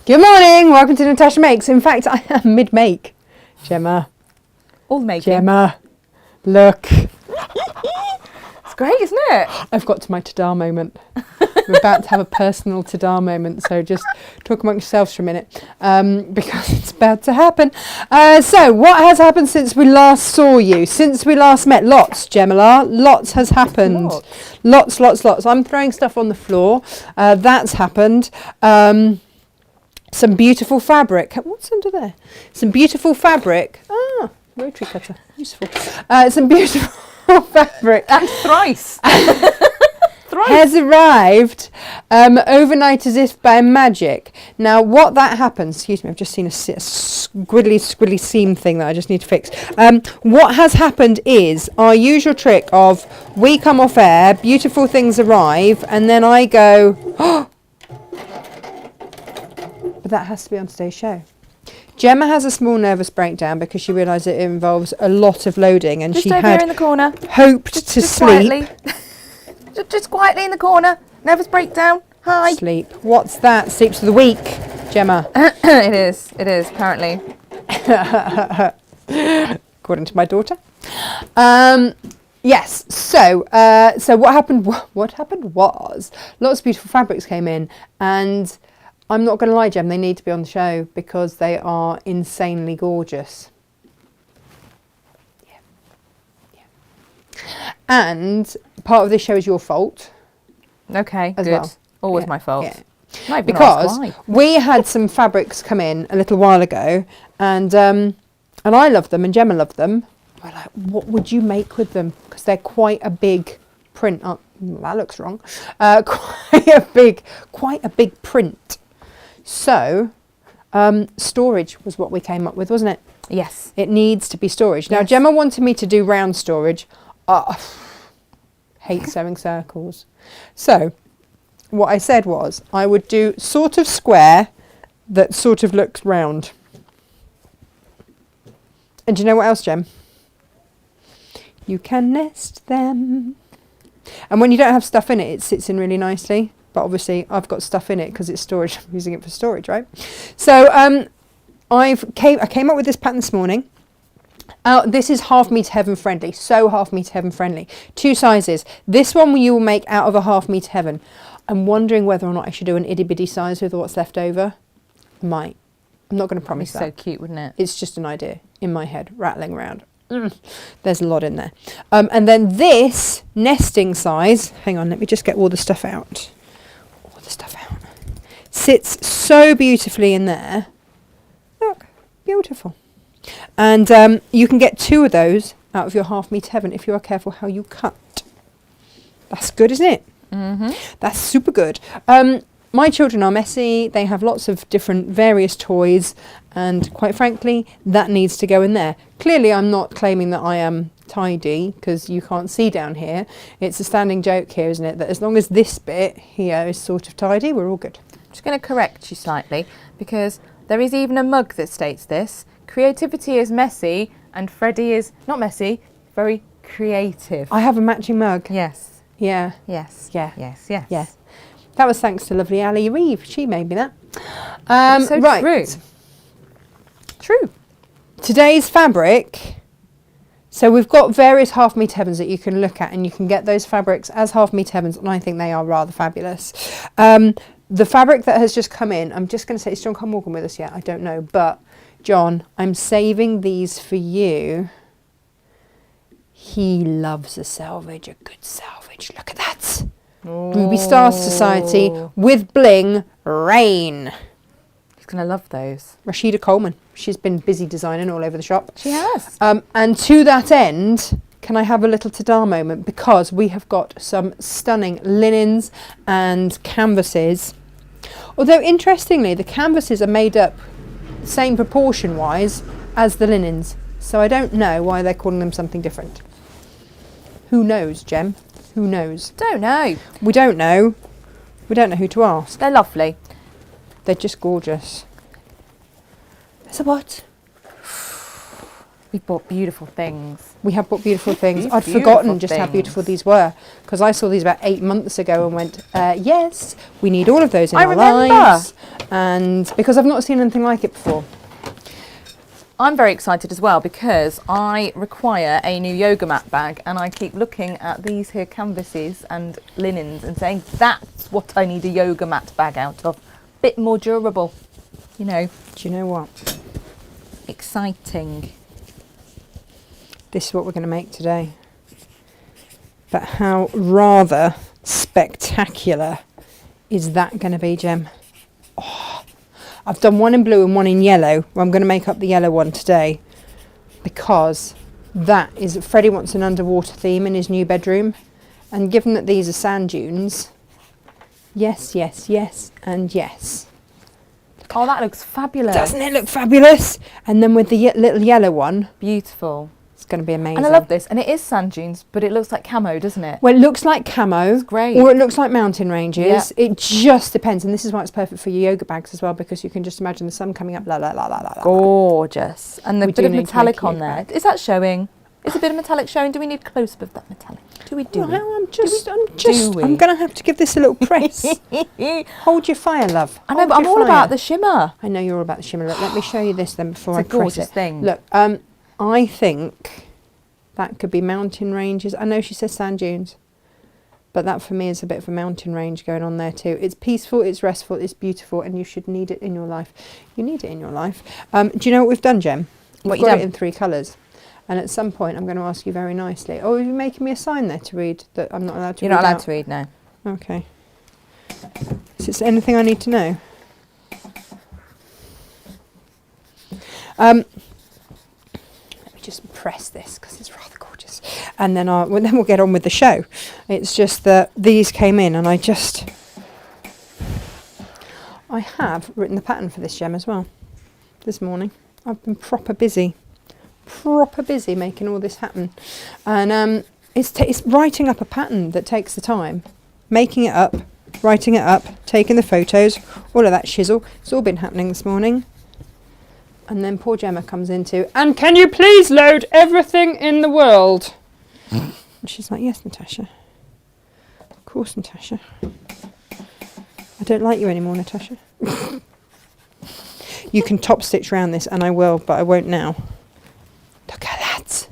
Good morning, welcome to Natasha Makes. In fact, I am mid-make. Gemma. All making. Gemma, look. It's great, isn't it? I've got to my ta-da moment. I'm about to have a personal ta-da moment, so just talk amongst yourselves for a minute, because it's about to happen. So, what has happened since we last saw you? Since we last met? Lots, Gemma. Lots has happened. Lots. I'm throwing stuff on the floor. That's happened. Some beautiful fabric. What's under there? Some beautiful fabric. Ah, rotary cutter. Useful. Some beautiful fabric. And thrice. Has arrived overnight as if by magic. Now, what that happens, excuse me, I've just seen a squiggly seam thing that I just need to fix. What has happened is our usual trick of we come off air, beautiful things arrive, and then I go, oh, but that has to be on today's show. Gemma has a small nervous breakdown because she realised it involves a lot of loading, and just she over had here in the corner. hoped to sleep. Quietly. just quietly in the corner. Nervous breakdown. Hi. Sleep. What's that? Sleeps of the week, Gemma. It is, apparently. According to my daughter. Yes. So what happened? What happened was lots of beautiful fabrics came in, and I'm not going to lie, Gem, they need to be on the show because they are insanely gorgeous. Yeah. And part of this show is your fault. Okay, as good. well. Always Yeah, my fault. yeah. Not even Because asked why. we had some fabrics come in a little while ago, and I love them and Gemma loved them. We're like, what would you make with them? Because they're quite a big print. Oh, that looks wrong. Quite a big print. So storage was what we came up with, wasn't it? Yes. It needs to be storage. Now, Yes. Gemma wanted me to do round storage. Hate sewing circles. So what I said was I would do sort of square that sort of looks round. And do you know what else, Gem? You can nest them. And when you don't have stuff in it, it sits in really nicely. But obviously, I've got stuff in it because it's storage. I'm using it for storage, right? So I came up with this pattern this morning. This is half meter heaven friendly. So half meter heaven friendly. 2 sizes. This one you will make out of a half meter heaven. I'm wondering whether or not I should do an itty bitty size with what's left over. I might. I'm not going to promise that. So cute, wouldn't it? It's just an idea in my head, rattling around. There's a lot in there. And then this nesting size, hang on, let me just get all the stuff out. Sits so beautifully in there. Look, beautiful. And you can get 2 of those out of your half meter heaven if you are careful how you cut. That's good, isn't it? Mm-hmm. That's super good. My children are messy. They have lots of different various toys, and quite frankly, that needs to go in there. Clearly, I'm not claiming that I am tidy because you can't see down here. It's a standing joke here, isn't it? That as long as this bit here is sort of tidy, we're all good. I'm just going to correct you slightly because there is even a mug that states this. Creativity is messy and Freddie is not messy, very creative. I have a matching mug. Yes. Yeah. Yes. Yeah. Yes. Yes. Yeah. That was thanks to lovely Ali Reeve. She made me that. So right. True. Today's fabric. So we've got various half meter heavens that you can look at, and you can get those fabrics as half meter heavens, and I think they are rather fabulous. The fabric that has just come in, I'm just going to say, is John come walking with us yet? I don't know, but John, I'm saving these for you. He loves a selvage, a good selvage. Look at that. Ruby Star Society with bling rain. He's going to love those. Rashida Coleman. She's been busy designing all over the shop. She has. And to that end, can I have a little ta-da moment? Because we have got some stunning linens and canvases. Although, interestingly, the canvases are made up same proportion-wise as the linens. So I don't know why they're calling them something different. Who knows, Gem? Who knows? Don't know. We don't know. We don't know who to ask. They're lovely. They're just gorgeous. There's a what? We bought beautiful things. We have bought beautiful things. I'd Beautiful forgotten just how things. beautiful these were, because I saw these about 8 months ago and went, yes, we need all of those in I our remember. lives. And because I've not seen anything like it before. I'm very excited as well because I require a new yoga mat bag, and I keep looking at these here canvases and linens and saying that's what I need a yoga mat bag out of. Bit more durable, you know. Do you know what? Exciting. This is what we're going to make today. But how rather spectacular is that going to be, Gem? Oh, I've done one in blue and one in yellow. Well, I'm going to make up the yellow one today because that is, Freddie wants an underwater theme in his new bedroom. And given that these are sand dunes, yes, yes, yes, and yes. Oh, that looks fabulous. Doesn't it look fabulous? And then with the little yellow one, Beautiful. it's going to be amazing. And I love this. And it is sand dunes, but it looks like camo, doesn't it? Well, it looks like camo. It's great. Or it looks like mountain ranges. Yeah. It just depends. And this is why it's perfect for your yoga bags as well, because you can just imagine the sun coming up. La, la, la, la, la, la. Gorgeous. And the We bit do of need to metallic make a on yoga there. bag. Is that showing? Is a bit of metallic showing? Do we need a close-up of that metallic? Do we? I'm going to have to give this a little press. Hold your fire, love. I know, Hold but I'm your all fire. about the shimmer. I know you're all about the shimmer. Look, let me show you this then before It's a I press gorgeous it. thing. Look, I think that could be mountain ranges. I know she says sand dunes, but that for me is a bit of a mountain range going on there too. It's peaceful, it's restful, it's beautiful, and you should need it in your life. You need it in your life. Do you know what we've done, Jem? What We've you got done? it in 3 colours. And at some point, I'm going to ask you very nicely. Oh, are you making me a sign there to read that I'm not allowed to read You're not allowed out? to read now. Okay. Is there anything I need to know? Let me just press this because it's rather gorgeous. And then, then we'll get on with the show. It's just that these came in and I have written the pattern for this gem as well this morning. I've been proper busy making all this happen. And it's writing up a pattern that takes the time. Making it up, writing it up, taking the photos, all of that shizzle. It's all been happening this morning. And then poor Gemma comes into, and can you please load everything in the world? And she's like, yes, Natasha. Of course, Natasha. I don't like you anymore, Natasha. You can top stitch round this, and I will, but I won't now. Look at that.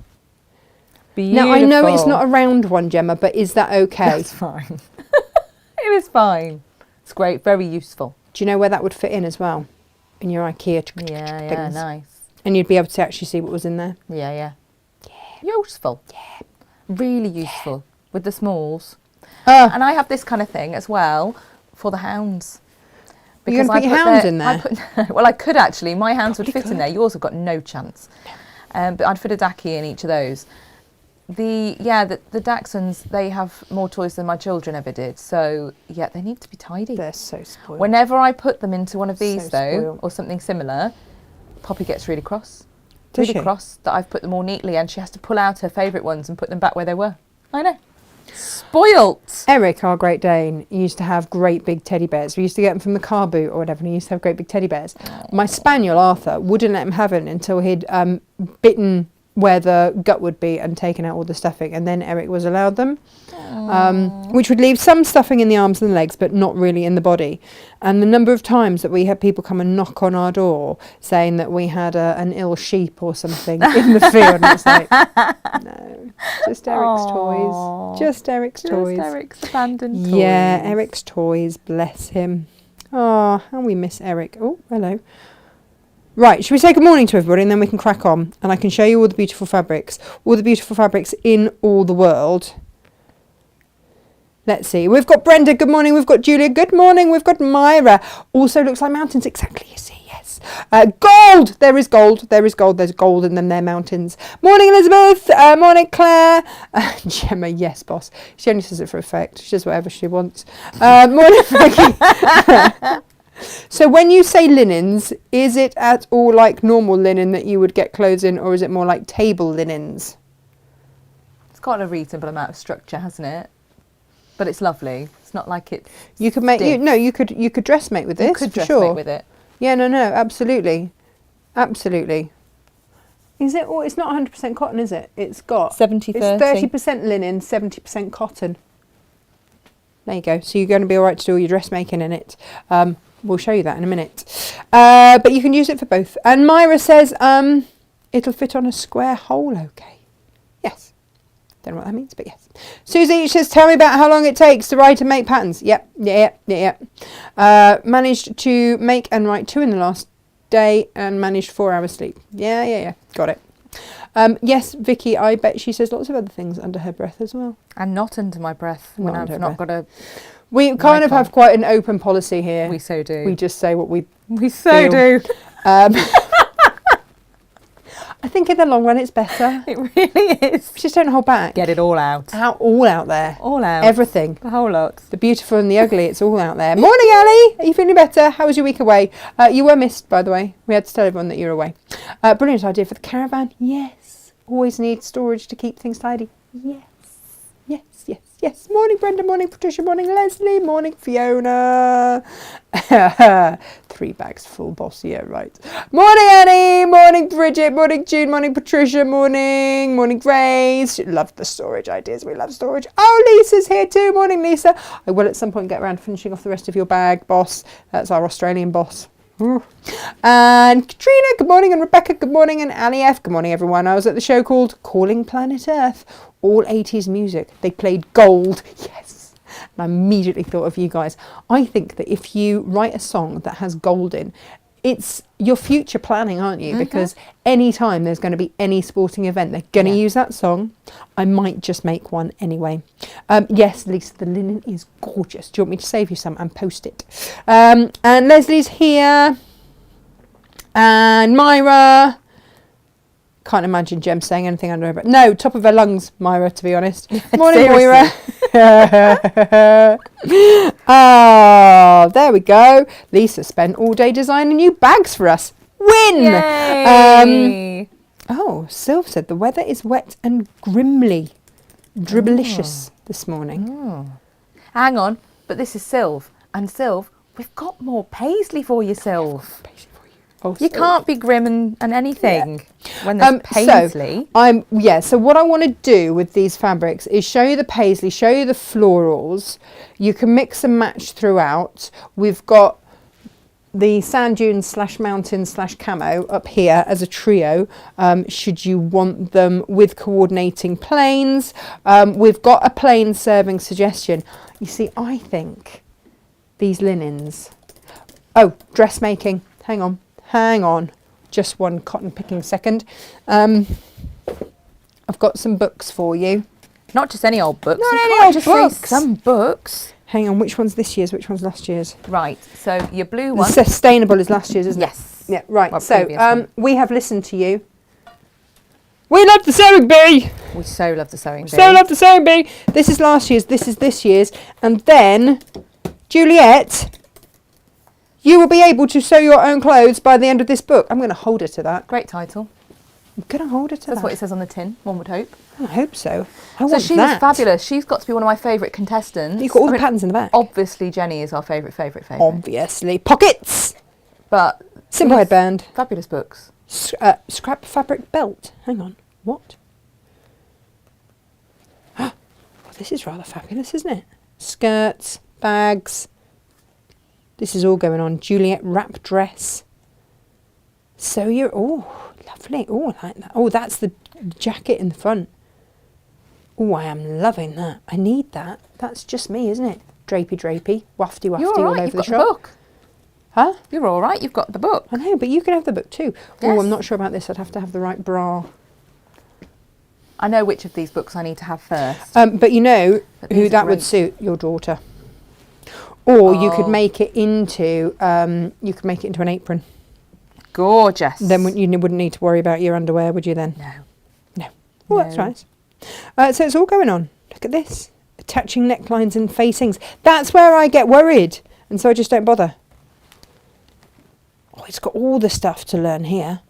Beautiful. Now, I know it's not a round one, Gemma, but is that okay? That's fine. It is fine. It's great. Very useful. Do you know where that would fit in as well? In your IKEA Yeah, things. nice. And you'd be able to actually see what was in there. Yeah. Useful. Yeah. Really useful with the smalls. And I have this kind of thing as well for the hounds. You're going to put your hounds in there? Well, I could actually. My hounds would Probably fit in could. there. Yours have got no chance. But I'd fit a Daki in each of those. The Dachshunds, they have more toys than my children ever did. So, yeah, they need to be tidy. They're so spoiled. Whenever I put them into one of these, So though, spoiled. or something similar, Poppy gets really cross. Does Really she? cross that I've put them all neatly, and she has to pull out her favourite ones and put them back where they were. I know. Spoilt. Eric, our Great Dane, used to have great big teddy bears. We used to get them from the car boot or whatever, and he used to have great big teddy bears. My spaniel, Arthur, wouldn't let him have it until he'd bitten where the gut would be and taken out all the stuffing, and then Eric was allowed them, which would leave some stuffing in the arms and the legs, but not really in the body. And the number of times that we had people come and knock on our door saying that we had an ill sheep or something in the field, and it's like, no, just Eric's toys. Just Eric's toys. Just Eric's abandoned toys. Yeah, Eric's toys, bless him. Oh, how we miss Eric. Oh, hello. Right, should we say good morning to everybody and then we can crack on and I can show you all the beautiful fabrics in all the world. Let's see, we've got Brenda, good morning, we've got Julia, good morning, we've got Myra, also looks like mountains, exactly, you see, yes. Gold, there's gold and then they're mountains. Morning Elizabeth, morning Claire, Gemma, yes boss, she only says it for effect, she does whatever she wants. Morning Frankie. So when you say linens, is it at all like normal linen that you would get clothes in, or is it more like table linens? It's got a reasonable amount of structure, hasn't it? But it's lovely. It's not like it's You could make you could dressmate with this. You could for dressmate sure. with it. Yeah, no, absolutely, absolutely. Is it? Or it's not 100% cotton, is it? It's got 70-30. It's 30% linen, 70% cotton. There you go. So you're going to be all right to do all your dressmaking in it. We'll show you that in a minute. But you can use it for both. And Myra says it'll fit on a square hole. Okay. Yes. Don't know what that means, but yes. Susie says, tell me about how long it takes to write and make patterns. Yep. Managed to make and write 2 in the last day and managed 4 hours sleep. Yeah. Got it. Yes, Vicky, I bet she says lots of other things under her breath as well. And not under my breath when I've not got a... We kind of have quite an open policy here. We so do. We just say what we so do. I think in the long run it's better. It really is. Just don't hold back. Get it all out. All out there. All out. Everything. The whole lot. The beautiful and the ugly, it's all out there. Morning, Ali. Are you feeling better? How was your week away? You were missed, by the way. We had to tell everyone that you were away. Brilliant idea for the caravan. Yes. Always need storage to keep things tidy. Yes. Morning, Brenda. Morning, Patricia. Morning, Leslie. Morning, Fiona. 3 bags full, boss. Yeah, right. Morning, Annie. Morning, Bridget. Morning, June. Morning, Patricia. Morning, Grace. Love the storage ideas. We love storage. Oh, Lisa's here too. Morning, Lisa. I will at some point get around to finishing off the rest of your bag, boss. That's our Australian boss. Ooh. And Katrina, good morning, and Rebecca, good morning, and Ali F, good morning, everyone. I was at the show called Calling Planet Earth. All 80s music. They played Gold. Yes. And I immediately thought of you guys. I think that if you write a song that has gold in, it's your future planning, aren't you? Mm-hmm. Because any time there's going to be any sporting event, they're going to use that song. I might just make one anyway. Yes, Lisa, the linen is gorgeous. Do you want me to save you some and post it? And Leslie's here. And Myra. Can't imagine Jem saying anything under her breath. No, top of her lungs, Myra, to be honest. Morning, Moira. Oh, there we go. Lisa spent all day designing new bags for us. Win! Yay! Sylv said the weather is wet and grimly dribblicious this morning. Oh. Hang on, but this is Sylv. And Sylv, we've got more Paisley for you, Sylv. You can't be grim and anything when there's Paisley. So what I want to do with these fabrics is show you the Paisley, show you the florals. You can mix and match throughout. We've got the sand dunes / mountain / camo up here as a trio, should you want them with coordinating plains. We've got a plain serving suggestion. You see, I think these linens... Oh, dressmaking. Hang on, just one cotton picking second. I've got some books for you. Not just any old books. Not you any can't old just books. say some books. Hang on, which one's this year's, which one's last year's? Right, so your blue one. The sustainable is last year's, isn't it? Yes. Yeah, right. Well, so we have listened to you. We love the sewing bee. We so love the sewing bee. So love the sewing bee. This is last year's, this is this year's. And then, Juliet... You will be able to sew your own clothes by the end of this book. I'm going to hold her to that. Great title. I'm going to hold her to that. That's what it says on the tin, one would hope. I hope so. So she's fabulous. She's got to be one of my favourite contestants. You've got all the patterns in the back. Obviously, Jenny is our favourite. Obviously. Pockets! But... Simple headband. Fabulous books. Scrap fabric belt. Hang on. What? Oh, this is rather fabulous, isn't it? Skirts, bags... This is all going on. Juliet wrap dress. So you're... Oh, lovely. Oh, I like that. Oh, that's the jacket in the front. Oh, I am loving that. I need that. That's just me, isn't it? Drapey. Wafty You're all all right. over You've the got shop. the book. Huh? You're all right. You've got the book. I know, but you can have the book too. Yes. Oh, I'm not sure about this. I'd have to have the right bra. I know which of these books I need to have first. But you know who that would great. suit? Your daughter. Or you could make it into an apron. Gorgeous. Then you wouldn't need to worry about your underwear, would you then? No. Oh, that's nice. So it's all going on. Look at this. Attaching necklines and facings. That's where I get worried. And so I just don't bother. Oh, it's got all the stuff to learn here.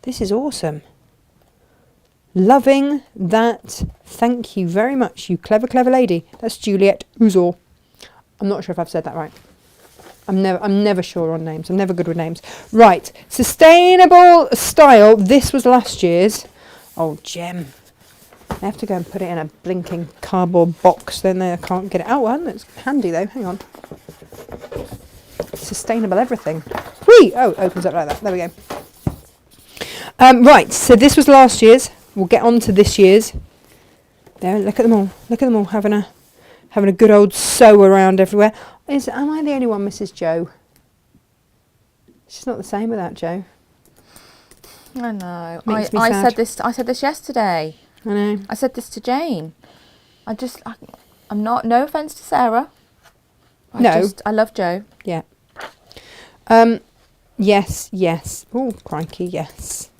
This is awesome. Loving that. Thank you very much, you clever lady. That's Juliet Uzor. I'm not sure if I've said that right. I'm never sure on names. I'm never good with names. Right, sustainable style. This was last year's. Oh, gem. I have to go and put it in a blinking cardboard box. Then I can't get it out. One. It's handy though. Hang on. Sustainable everything. Whee! Oh, opens up like that. There we go. Right. So this was last year's. We'll get on to this year's. There. Look at them all. Look at them all having a good old sew around everywhere. Am I the only one, Mrs. Joe? She's not the same without Joe. I know. Makes me I sad. said this yesterday. I know. I said this to Jane. I'm not. No offence to Sarah. I love Joe. Yeah. Yes. Oh, crikey, yes.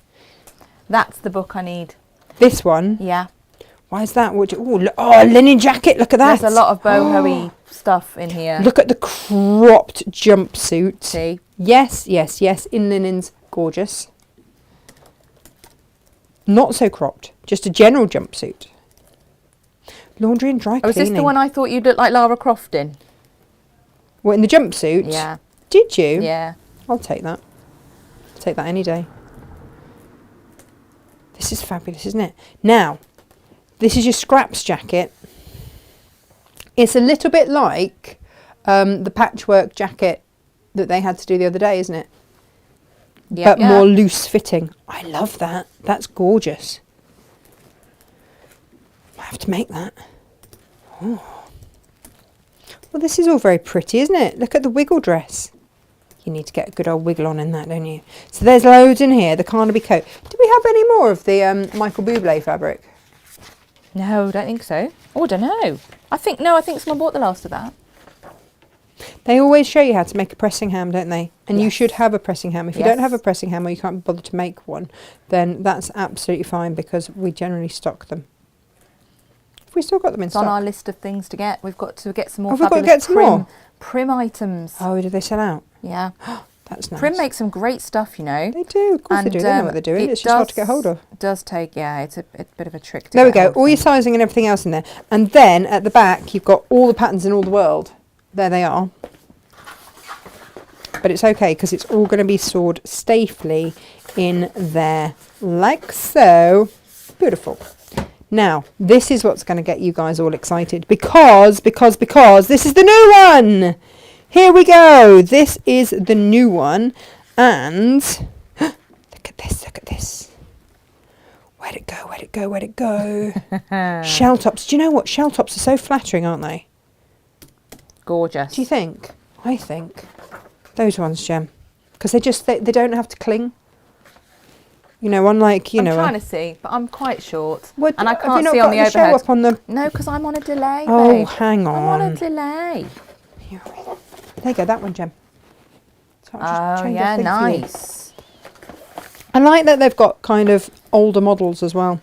That's the book I need. This one. Yeah. Why is that? Oh, linen jacket. Look at that. There's a lot of boho-y stuff in here. Look at the cropped jumpsuit. See? Yes. In linens, gorgeous. Not so cropped. Just a general jumpsuit. Laundry and dry cleaning. Oh, is this the one I thought you'd look like Lara Croft in? What, in the jumpsuit? Yeah. Did you? Yeah. I'll take that. I'll take that any day. This is fabulous, isn't it? Now, this is your scraps jacket. It's a little bit like the patchwork jacket that they had to do the other day, isn't it? Yep, but more loose fitting. I love that. That's gorgeous. I have to make that. Oh. Well, this is all very pretty, isn't it? Look at the wiggle dress. You need to get a good old wiggle on in that, don't you? So there's loads in here. The Carnaby coat. Do we have any more of the Michael Bublé fabric? No, don't think so. Oh, I don't know. I think someone bought the last of that. They always show you how to make a pressing ham, don't they? And you should have a pressing ham. If you Yes. don't have a pressing ham or you can't bother to make one, then that's absolutely fine because we generally stock them. Have we still got them in It's stock? on our list of things to get. We've got to get some more Have we got to fabulous get some more? prim items. Oh, did they sell out? Yeah. That's nice. Prim makes some great stuff, you know. They do, of course they do. They know what they're doing. It's just hard to get hold of. It does take, it's a bit of a trick to There we get go. hold of All your them. sizing and everything else in there. And then at the back, you've got all the patterns in all the world. There they are. But it's okay because it's all going to be stored safely in there like so. Beautiful. Now, this is what's going to get you guys all excited because this is the new one. Here we go. This is the new one. And look at this. Where'd it go? Shell tops. Do you know what? Shell tops are so flattering, aren't they? Gorgeous. Do you think? I think. Those ones, Gem. Because they don't have to cling. You know, unlike, I'm trying to see, but I'm quite short. What, and I have you can't not see got on the the show overhead. up on the... No, because I'm on a delay, Oh, babe. hang on. I'm on a delay. There you go, that one, Gem. So I'll just Oh, change yeah, everything for you. nice. I like that they've got kind of older models as well.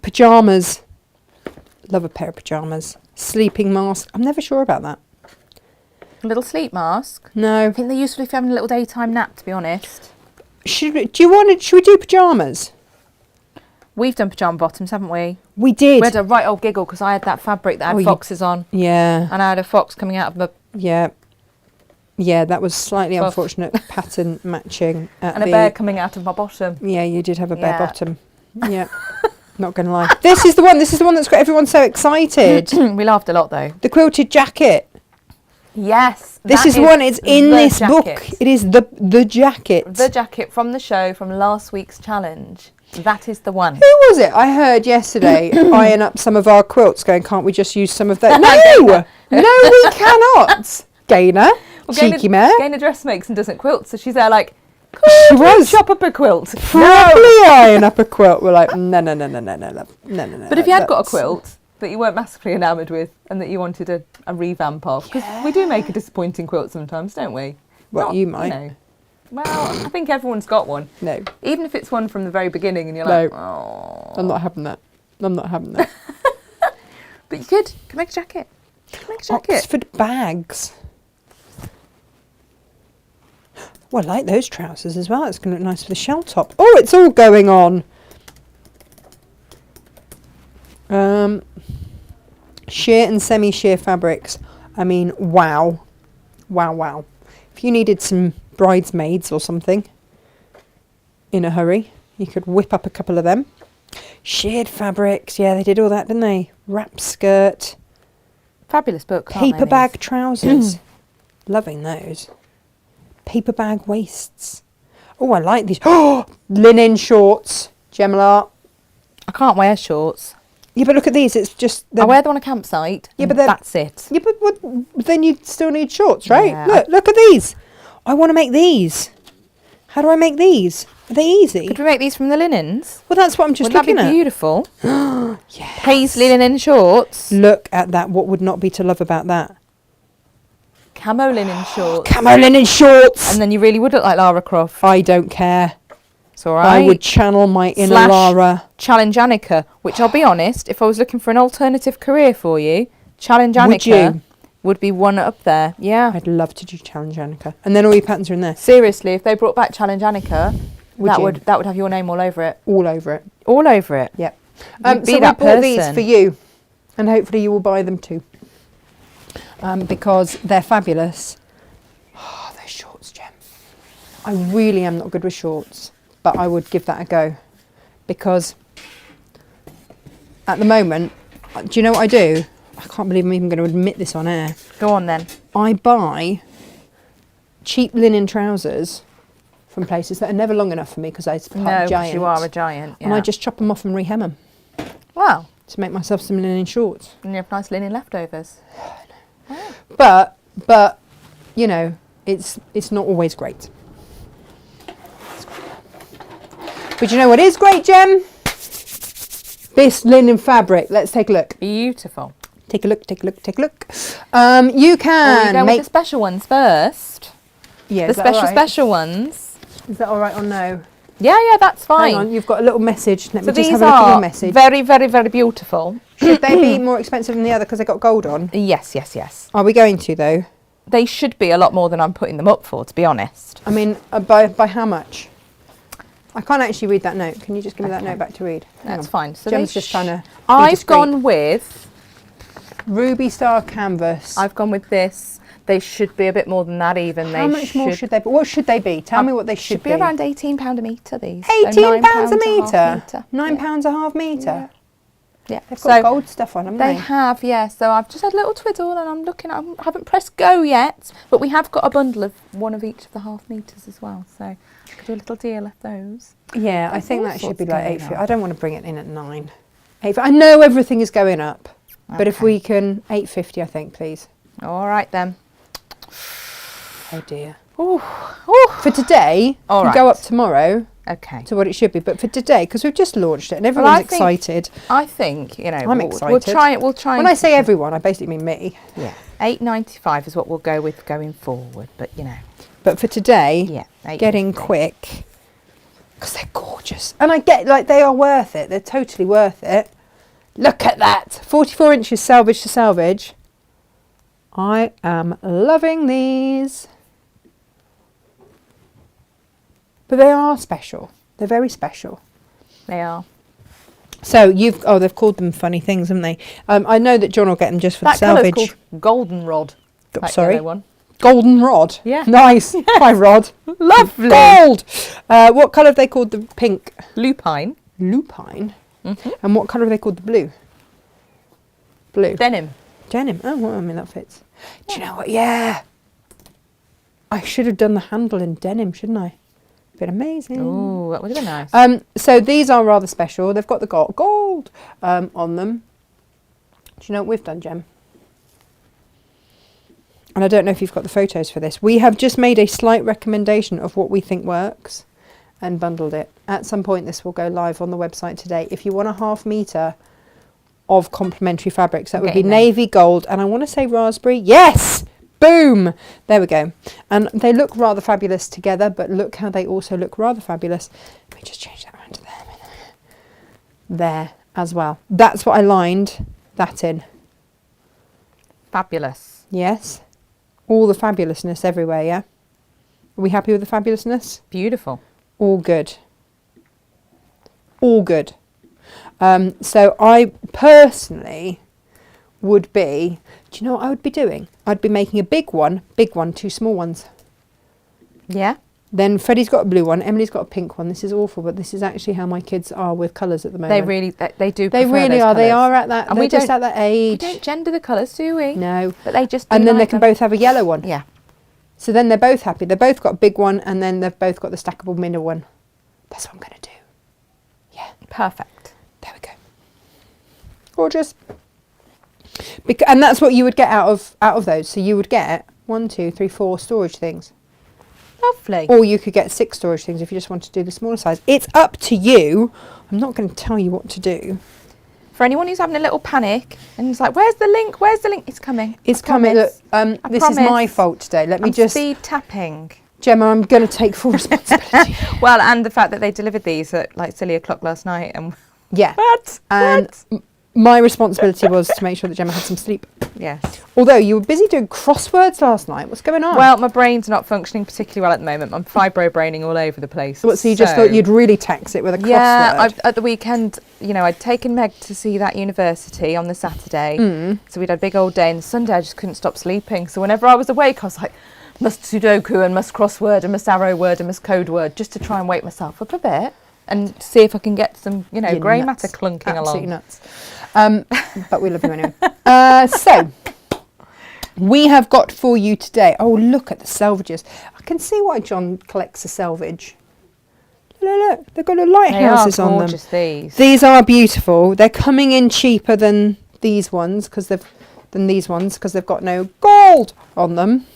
Pyjamas. Love a pair of pyjamas. Sleeping mask. I'm never sure about that. A little sleep mask. No. I think they're useful if you're having a little daytime nap, to be honest. Should we do pyjamas? We've done pyjama bottoms, haven't we? We did. We had a right old giggle because I had that fabric that had foxes on. Yeah. And I had a fox coming out of the... Yeah. Yeah, that was slightly Buff. unfortunate pattern matching. And a bear coming out of my bottom. Yeah, you did have a bare Yeah. bottom. Yeah. Not going to lie. This is the one that's got everyone so excited. We laughed a lot, though. The quilted jacket. Yes. This that is one. It's in the this book. jacket. It is the jacket. The jacket from the show from last week's challenge. That is the one. Who was it? I heard yesterday eyeing up some of our quilts going, can't we just use some of that? No! No, we cannot. Gaynor. Cheeky mare. Gaynor dressmakes and doesn't quilt, so she's there like, She was. chop up a quilt. Properly eyeing up a quilt. We're like, no, love. No. But if you had got a quilt that you weren't massively enamoured with and that you wanted a revamp of, because we do make a disappointing quilt sometimes, don't we? Well, you might. know. Well, I think everyone's got one. No. Even if it's one from the very beginning and you're No. like, oh. I'm not having that. But you could make a jacket. Make a jacket. Oxford bags. Oh, I like those trousers as well. It's going to look nice with the shell top. Oh, it's all going on. Sheer and semi-sheer fabrics. I mean, wow. Wow, wow. If you needed some bridesmaids or something in a hurry, you could whip up a couple of them. Sheared fabrics, yeah, they did all that, didn't they? Wrap skirt, Fabulous book. paper bag trousers. Loving those. Paper bag waists. Oh, I like these. Oh, linen shorts. Gemma. I can't wear shorts. Yeah, but look at these. It's just. I wear them on a campsite. Yeah, but but that's it. Yeah, but then you still need shorts, right? Yeah, Look at these. I want to make these. How do I make these? Are they easy? Could we make these from the linens? Well, that's what I'm just Wouldn't looking that be at. beautiful? Yes. Paisley linen shorts. Look at that. What would not be to love about that? Camo linen shorts. Camo linen shorts. And then you really would look like Lara Croft. I don't care. It's all right. I would channel my inner Slash Lara. Challenge Annika, which I'll be honest, if I was looking for an alternative career for you, Challenge Annika would be one up there. Yeah. I'd love to do Challenge Annika. And then all your patterns are in there. Seriously, if they brought back Challenge Annika, Would that would have your name all over it. All over it. All over it. Yep. You'd be So we that bought these person. for you. And hopefully you will buy them too. Because they're fabulous. Oh, they're shorts, Gem. I really am not good with shorts. But I would give that a go. Because at the moment, do you know what I do? I can't believe I'm even going to admit this on air. Go on then. I buy cheap linen trousers from places that are never long enough for me because I'm No, giant. you are a giant. Yeah. And I just chop them off and rehem them Wow. to make myself some linen shorts. And you have nice linen leftovers. But you know, it's not always great. But you know what is great, Gem? This linen fabric. Let's take a look. Beautiful. Take a look. You Or you can go with make the special ones first. yeah, The is that all right? special ones. Is that all right or no? Yeah, that's fine. Hang on, you've got a little message. Let So me just these have a look at your are message. very, very, very beautiful. Should they be more expensive than the other because they got gold on? Yes. Are we going to though? They should be a lot more than I'm putting them up for, to be honest. I mean, by how much? I can't actually read that note. Can you just give me that note back to read? Hang That's on. fine. So Gemma's they just trying to. I've gone with Ruby Star canvas. I've gone with this. They should be a bit more than that even. How much more should they be? What should they be? Tell me what they should be. around £18 a metre, these. £18 a metre? £9 £9 a half metre? Yeah. They've got gold stuff on them, They have, yeah. So I've just had a little twiddle and I'm looking at, I haven't pressed go yet, but we have got a bundle of one of each of the half metres as well. So I could do a little deal of those. Yeah, I There's think all that should sorts be like going 8. on. I don't want to bring it in at 9. 8. I know everything is going up, but if Okay. we can 8.50, I think, please. All right then. Oh dear. Ooh. For today, All we'll right. go up tomorrow Okay. to what it should be. But for today, because we've just launched it and everyone's I think- excited. I think, you know, I'm we'll excited. try it. We'll try. When I say everyone, I basically mean me. yeah, £8.95 is what we'll go with going forward. But you know, But for today, yeah, getting £8.50. quick, because they're gorgeous. And I get, like, they are worth it. They're totally worth it. Look at that. 44 inches selvage to selvage. I am loving these. But they are special. They're very special. They are. So they've called them funny things, haven't they? I know that John will get them just for That the colour's selvage. called goldenrod. That Sorry? yellow one. Goldenrod. Yeah. Nice. Hi, Rod. Lovely. Gold. What colour have they called the pink? Lupine. Lupine. Mm-hmm. And what colour have they called the blue? Blue. Denim. Denim. Oh, well, I mean, that fits. Do you know what? Yeah. I should have done the handle in denim, shouldn't I? Been amazing. Oh, that would have been nice. So these are rather special. They've got the gold on them. Do you know what we've done, Gem? And I don't know if you've got the photos for this. We have just made a slight recommendation of what we think works and bundled it. At some point this will go live on the website today. If you want a half metre of complementary fabrics, that would be Getting there. navy gold and I want to say raspberry. Yes! Boom! There we go. And they look rather fabulous together, but look how they also look rather fabulous. Let me just change that around to there. There as well. That's what I lined that in. Fabulous. Yes. All the fabulousness everywhere, yeah? Are we happy with the fabulousness? Beautiful. All good. All good. So I personally would be, do you know what I would be doing? I'd be making a big one, 2 small ones. Yeah. Then Freddie's got a blue one, Emily's got a pink one. This is awful, but this is actually how my kids are with colours at the moment. They do. They really are. Colours. They are at that. And they're just at that age. We don't gender the colours, do we? No. But they just. Do and then like they can both have a yellow one. Yeah. So then they're both happy. They've both got a big one, and then they've both got the stackable middle one. That's what I'm going to do. Yeah. Perfect. There we go. Gorgeous. And that's what you would get out of those. So you would get 1, 2, 3, 4 storage things. Lovely. Or you could get 6 storage things if you just want to do the smaller size. It's up to you. I'm not going to tell you what to do. For anyone who's having a little panic and it's like, where's the link? Where's the link? It's coming. It's coming. Look, this is my fault today. Let me just... speed tapping. Gemma, I'm going to take full responsibility. Well, and the fact that they delivered these at like silly o'clock last night. And yeah. What? And my responsibility was to make sure that Gemma had some sleep. Yes. Although you were busy doing crosswords last night. What's going on? Well, my brain's not functioning particularly well at the moment. I'm fibro-braining all over the place. So you just thought you'd really tax it with a crossword? Yeah, at the weekend, I'd taken Meg to see that university on the Saturday. So we'd had a big old day, and Sunday I just couldn't stop sleeping. So whenever I was awake, I was like, must Sudoku and must crossword and must arrow word and must code word, just to try and wake myself up a bit and see if I can get some, grey matter clunking Absolutely along. Nuts. But we love you anyway. So we have got for you today. Oh, look at the selvages. I can see why John collects a selvage. Look, they've got lighthouses on them. Gorgeous, these. These are beautiful. They're coming in cheaper than these ones because they've got no gold on them.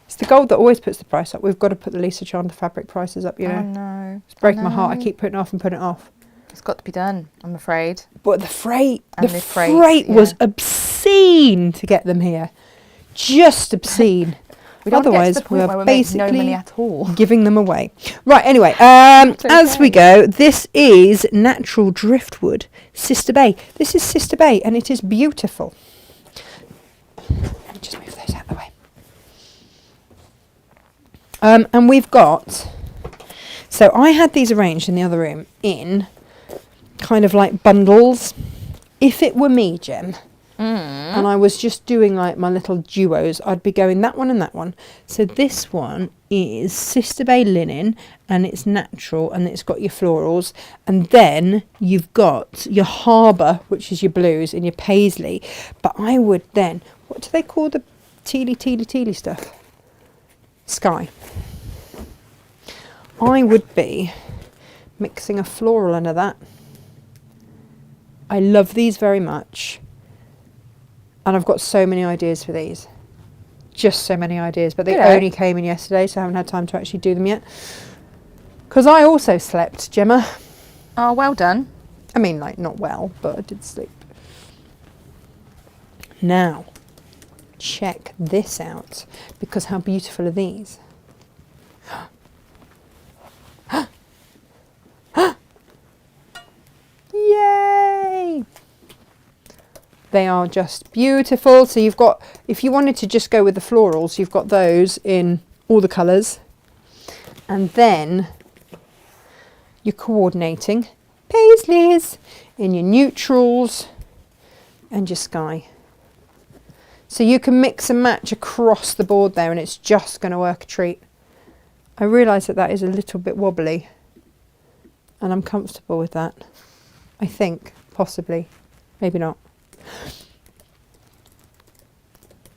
It's the gold that always puts the price up. We've got to put the Lisa Chandler fabric prices up, Oh no. It's breaking my heart. I keep putting it off and putting it off. It's got to be done, I'm afraid. But the freight yeah. was obscene to get them here. Just obscene. Otherwise, we're basically no money at all. giving them away. Right, anyway, as we go, this is natural driftwood, Sister Bay. This is Sister Bay, and it is beautiful. Let me just move those out of the way. And we've got... So I had these arranged in the other room in kind of like bundles. If it were me, Gem, and I was just doing like my little duos, I'd be going that one and that one. So this one is Sister Bay linen, and it's natural, and it's got your florals, and then you've got your harbour, which is your blues, and your paisley. But I would then, what do they call the tealy stuff? Sky. I would be mixing a floral under that. I love these very much. And I've got so many ideas for these. Just so many ideas. But they only came in yesterday, so I haven't had time to actually do them yet. Because I also slept, Gemma. Oh, well done. I mean, like, not well, but I did sleep. Now, check this out. Because how beautiful are these? Yay! They are just beautiful. So you've got, if you wanted to just go with the florals, you've got those in all the colours. And then you're coordinating paisleys in your neutrals and your sky. So you can mix and match across the board there, and it's just going to work a treat. I realise that that is a little bit wobbly, and I'm comfortable with that. I think, possibly, maybe not.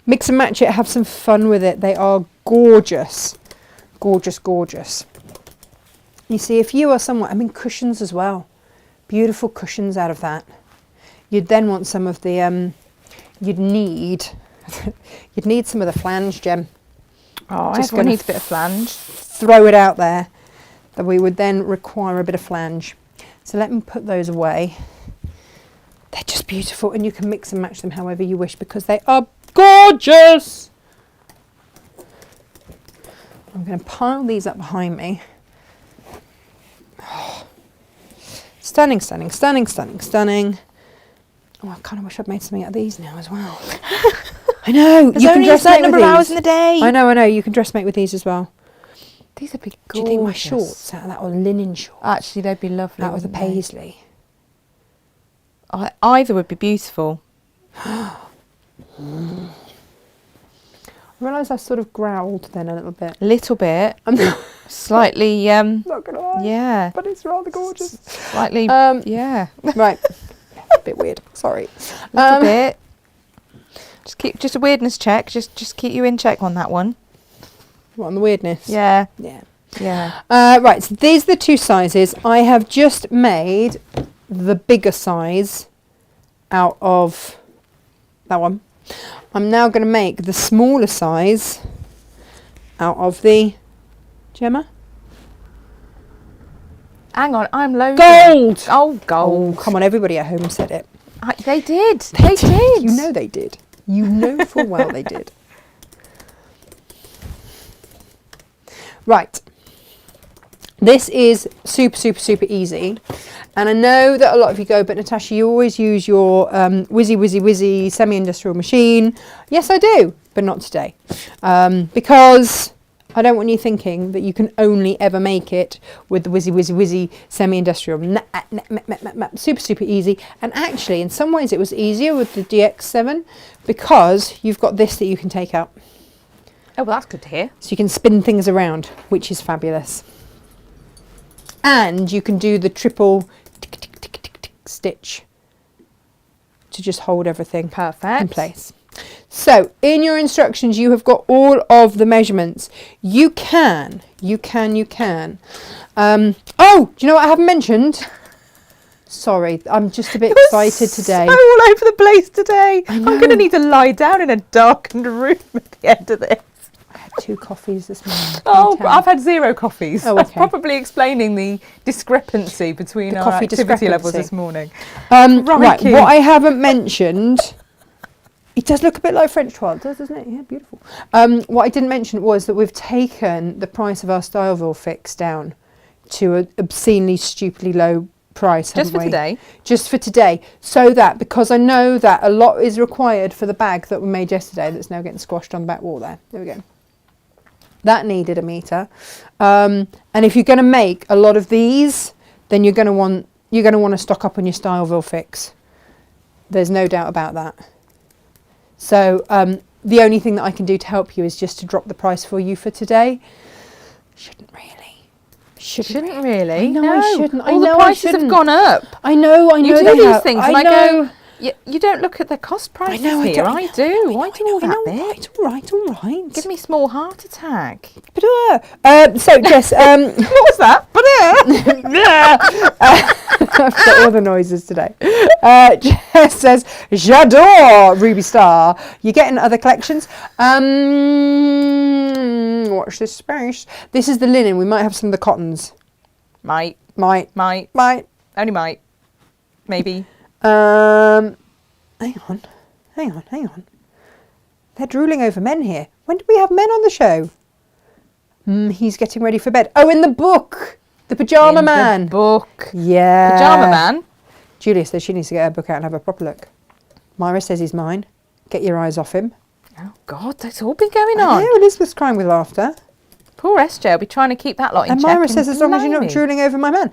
Mix and match it, have some fun with it. They are gorgeous, gorgeous, gorgeous. You see, if you are somewhere, I mean, cushions as well. Beautiful cushions out of that. You'd then want some of the, you'd need some of the flange, Gem. Oh, Just everyone needs a bit of flange. Throw it out there. That we would then require a bit of flange. So let me put those away. They're just beautiful, and you can mix and match them however you wish because they are gorgeous. I'm going to pile these up behind me. Oh. Stunning, stunning, stunning, stunning, stunning. Oh, I kind of wish I'd made something out of these now as well. I know. There's you only can a certain number of hours these. in the day. I know. You can dressmate with these as well. These would be gorgeous. Do you think my shorts out of that, or linen shorts? Actually, they'd be lovely. Out of the paisley. Either would be beautiful. I realise I sort of growled then a little bit. A little bit. I'm Slightly, not gonna lie. yeah. But it's rather gorgeous. Slightly, yeah. Right. A bit weird. Sorry. A little bit. Just a weirdness check. Just keep you in check on that one. What, on the weirdness? Yeah. Yeah. Yeah. Right, so these are the two sizes. I have just made the bigger size out of that one. I'm now going to make the smaller size out of the Gemma. Hang on, I'm loading. Gold! Oh, gold. Oh, come on, everybody at home said it. They did. They did. You know they did. You know full well they did. Right. This is super, super, super easy. And I know that a lot of you go, but Natasha, you always use your whizzy semi-industrial machine. Yes, I do, but not today. Because I don't want you thinking that you can only ever make it with the whizzy semi-industrial. Super, super easy. And actually, in some ways, it was easier with the DX7 because you've got this that you can take out. Oh, well, that's good to hear. So you can spin things around, which is fabulous. And you can do the triple tick, tick, tick, tick, tick stitch to just hold everything Perfect. in place. So in your instructions, you have got all of the measurements. You can. Oh, do you know what I haven't mentioned? Sorry, I'm just a bit excited today. So all over the place today. I I'm know. going to need to lie down in a darkened room at the end of this. I had 2 coffees this morning. Oh, I've had 0 coffees. Oh, That's okay. probably explaining the discrepancy between our coffee activity levels discrepancy. this morning. Right, Crikey. what I haven't mentioned, it does look a bit like French toile, doesn't it? Yeah, beautiful. What I didn't mention was that we've taken the price of our Styleville fix down to an obscenely, stupidly low price. Just for haven't we? today. Just for today. So that, because I know that a lot is required for the bag that we made yesterday that's now getting squashed on the back wall there. There we go. That needed a metre. And if you're going to make a lot of these, then you're going to want to stock up on your Styleville fix. There's no doubt about that. So the only thing that I can do to help you is just to drop the price for you for today. Shouldn't really. Really? I know No. I shouldn't. All the prices have gone up. I know You do they these have. things, I and I know. go, you don't look at the cost prices know, I here. don't. I do. Why do all that bit? All right. Give me a small heart attack. So Jess, What was that? I've got all the noises today. Jess says, "J'adore Ruby Star. You're getting other collections. Watch this space. This is the linen. We might have some of the cottons. Might. Only might. Maybe. Hang on. They're drooling over men here. When did we have men on the show? He's getting ready for bed. Oh, in the book. The Pyjama In Man. the book. Yeah. Pyjama Man. Julia says she needs to get her book out and have a proper look. Myra says he's mine. Get your eyes off him. Oh, God, that's all been going I on. know, Elizabeth's crying with laughter. Poor SJ will be trying to keep that lot in And check. Myra says as long as you're not blimey. drooling over my man.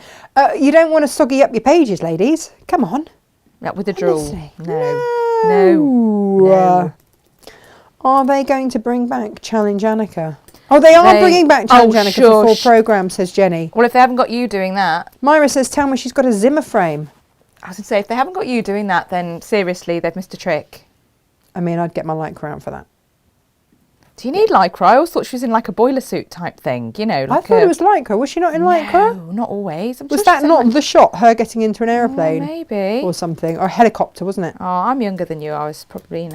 You don't want to soggy up your pages, ladies. Come on. Yeah, with the drool. Honestly. No. No. Are they going to bring back Challenge Annika? Oh, they are bringing back Challenge Annika for full programme, says Jenny. Well, if they haven't got you doing that. Myra says, tell me she's got a Zimmer frame. I was going to say, if they haven't got you doing that, then seriously, they've missed a trick. I mean, I'd get my Lycra out for that. Do you need Lycra? I always thought she was in like a boiler suit type thing, you know. Like I thought it was Lycra. Was she not in Lycra? No, not always. Was that not the shot, her getting into an aeroplane? Maybe. Or something. Or a helicopter, wasn't it? Oh, I'm younger than you. I was probably,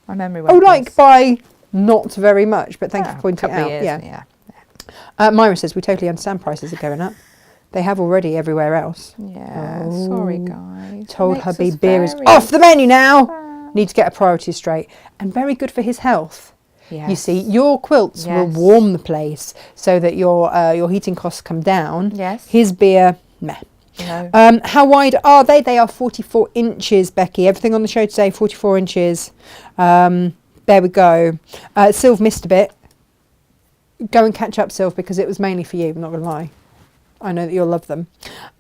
my memory Oh, won't like by not very much, but thank you for pointing it out. Years, yeah. Myra says, we totally understand prices are going up. They have already everywhere else. Yeah, sorry guys. Told Makes hubby us beer is very off the menu now. sad. Need to get a priorities straight. And very good for his health. Yes. You see, your quilts will Yes. warm the place so that your heating costs come down. Yes. His beer, meh. No. How wide are they? They are 44 inches, Becky. Everything on the show today, 44 inches. There we go. Sylv missed a bit. Go and catch up, Sylv, because it was mainly for you, I'm not going to lie. I know that you'll love them.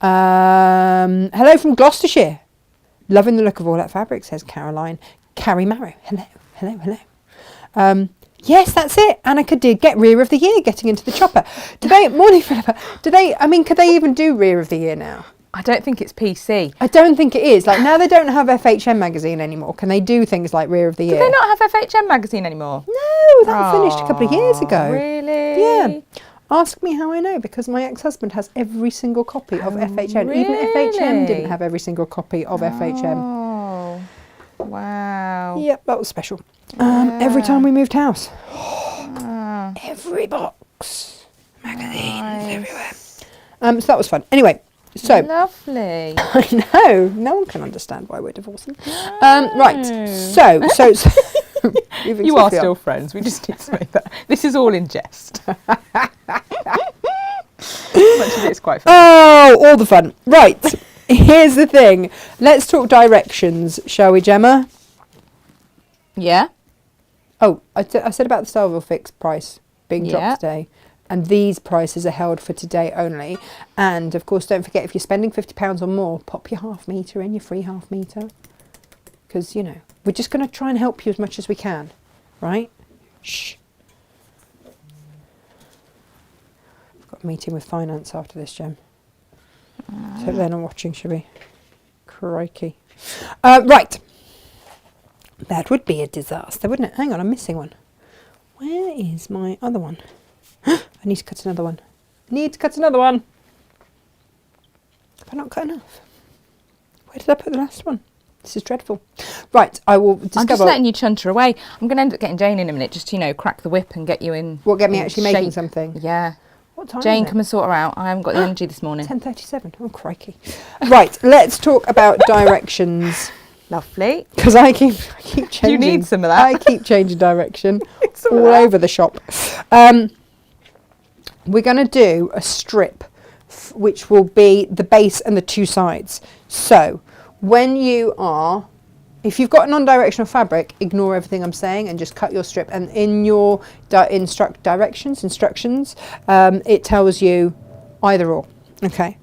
Hello from Gloucestershire. Loving the look of all that fabric, says Caroline. Carrie Marrow. Hello. Yes, that's it. Annika did get Rear of the Year, getting into the chopper. Morning, Philippa. Could they even do Rear of the Year now? I don't think it's PC. I don't think it is. Like, now they don't have FHM magazine anymore. Can they do things like Rear of the Year? Do they not have FHM magazine anymore? No, that finished a couple of years ago. Really? Yeah. Ask me how I know, because my ex-husband has every single copy of FHM. Really? Even FHM didn't have every single copy of FHM. Oh, wow. Yep, that was special. Every time we moved house. Every box. Magazines everywhere. So that was fun. Anyway, so. Lovely. I know. No one can understand why we're divorcing. Right. So. You are still friends. We just need to make that. This is all in jest. Much of it's quite fun. Oh, all the fun. Right. Here's the thing. Let's talk directions, shall we, Gemma? Yeah. Oh, I said about the Styleville fixed price being dropped today. And these prices are held for today only. And, of course, don't forget, if you're spending £50 or more, pop your half metre in, your free half metre. Because, you know, we're just going to try and help you as much as we can. Right? Shh. I've got a meeting with finance after this, Gem. So they're not watching, should we? Crikey. Right. That would be a disaster, wouldn't it? Hang on, I'm missing one. Where is my other one? I need to cut another one. Have I not cut enough? Where did I put the last one? This is dreadful. Right, I will discover. I'm just letting you chunter away. I'm going to end up getting Jane in a minute, just to, crack the whip and get you in. What, get me actually making something? Yeah. What time Jane, is it? come and sort her out. I haven't got the energy this morning. 10:37. Oh, crikey. Right, let's talk about directions. Lovely. Because I keep changing. You need some of that. I keep changing direction all over the shop. We're going to do a strip, which will be the base and the two sides. So, if you've got a non-directional fabric, ignore everything I'm saying and just cut your strip. And in your instructions, it tells you either or. Okay.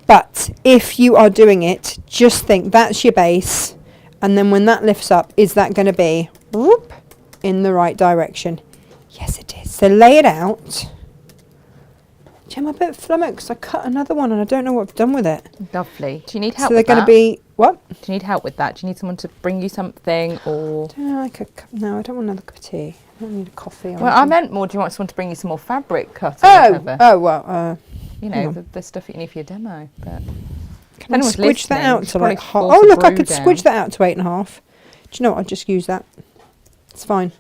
But if you are doing it, just think that's your base. And then when that lifts up, is that going to be whoop, in the right direction? Yes, it is. So lay it out. Gem, I'm a bit flummoxed. I cut another one and I don't know what I've done with it. Lovely. Do you need help so they're with that? going to be, what? Do you need help with that? Do you need someone to bring you something or? No, I don't want another cup of tea. I don't need a coffee. Well, I meant more, do you want someone to bring you some more fabric cut? The stuff that you need for your demo. But can I squidge that out to like half? Oh, look, I could squidge that out to 8.5. Do you know what? I'll just use that. It's fine.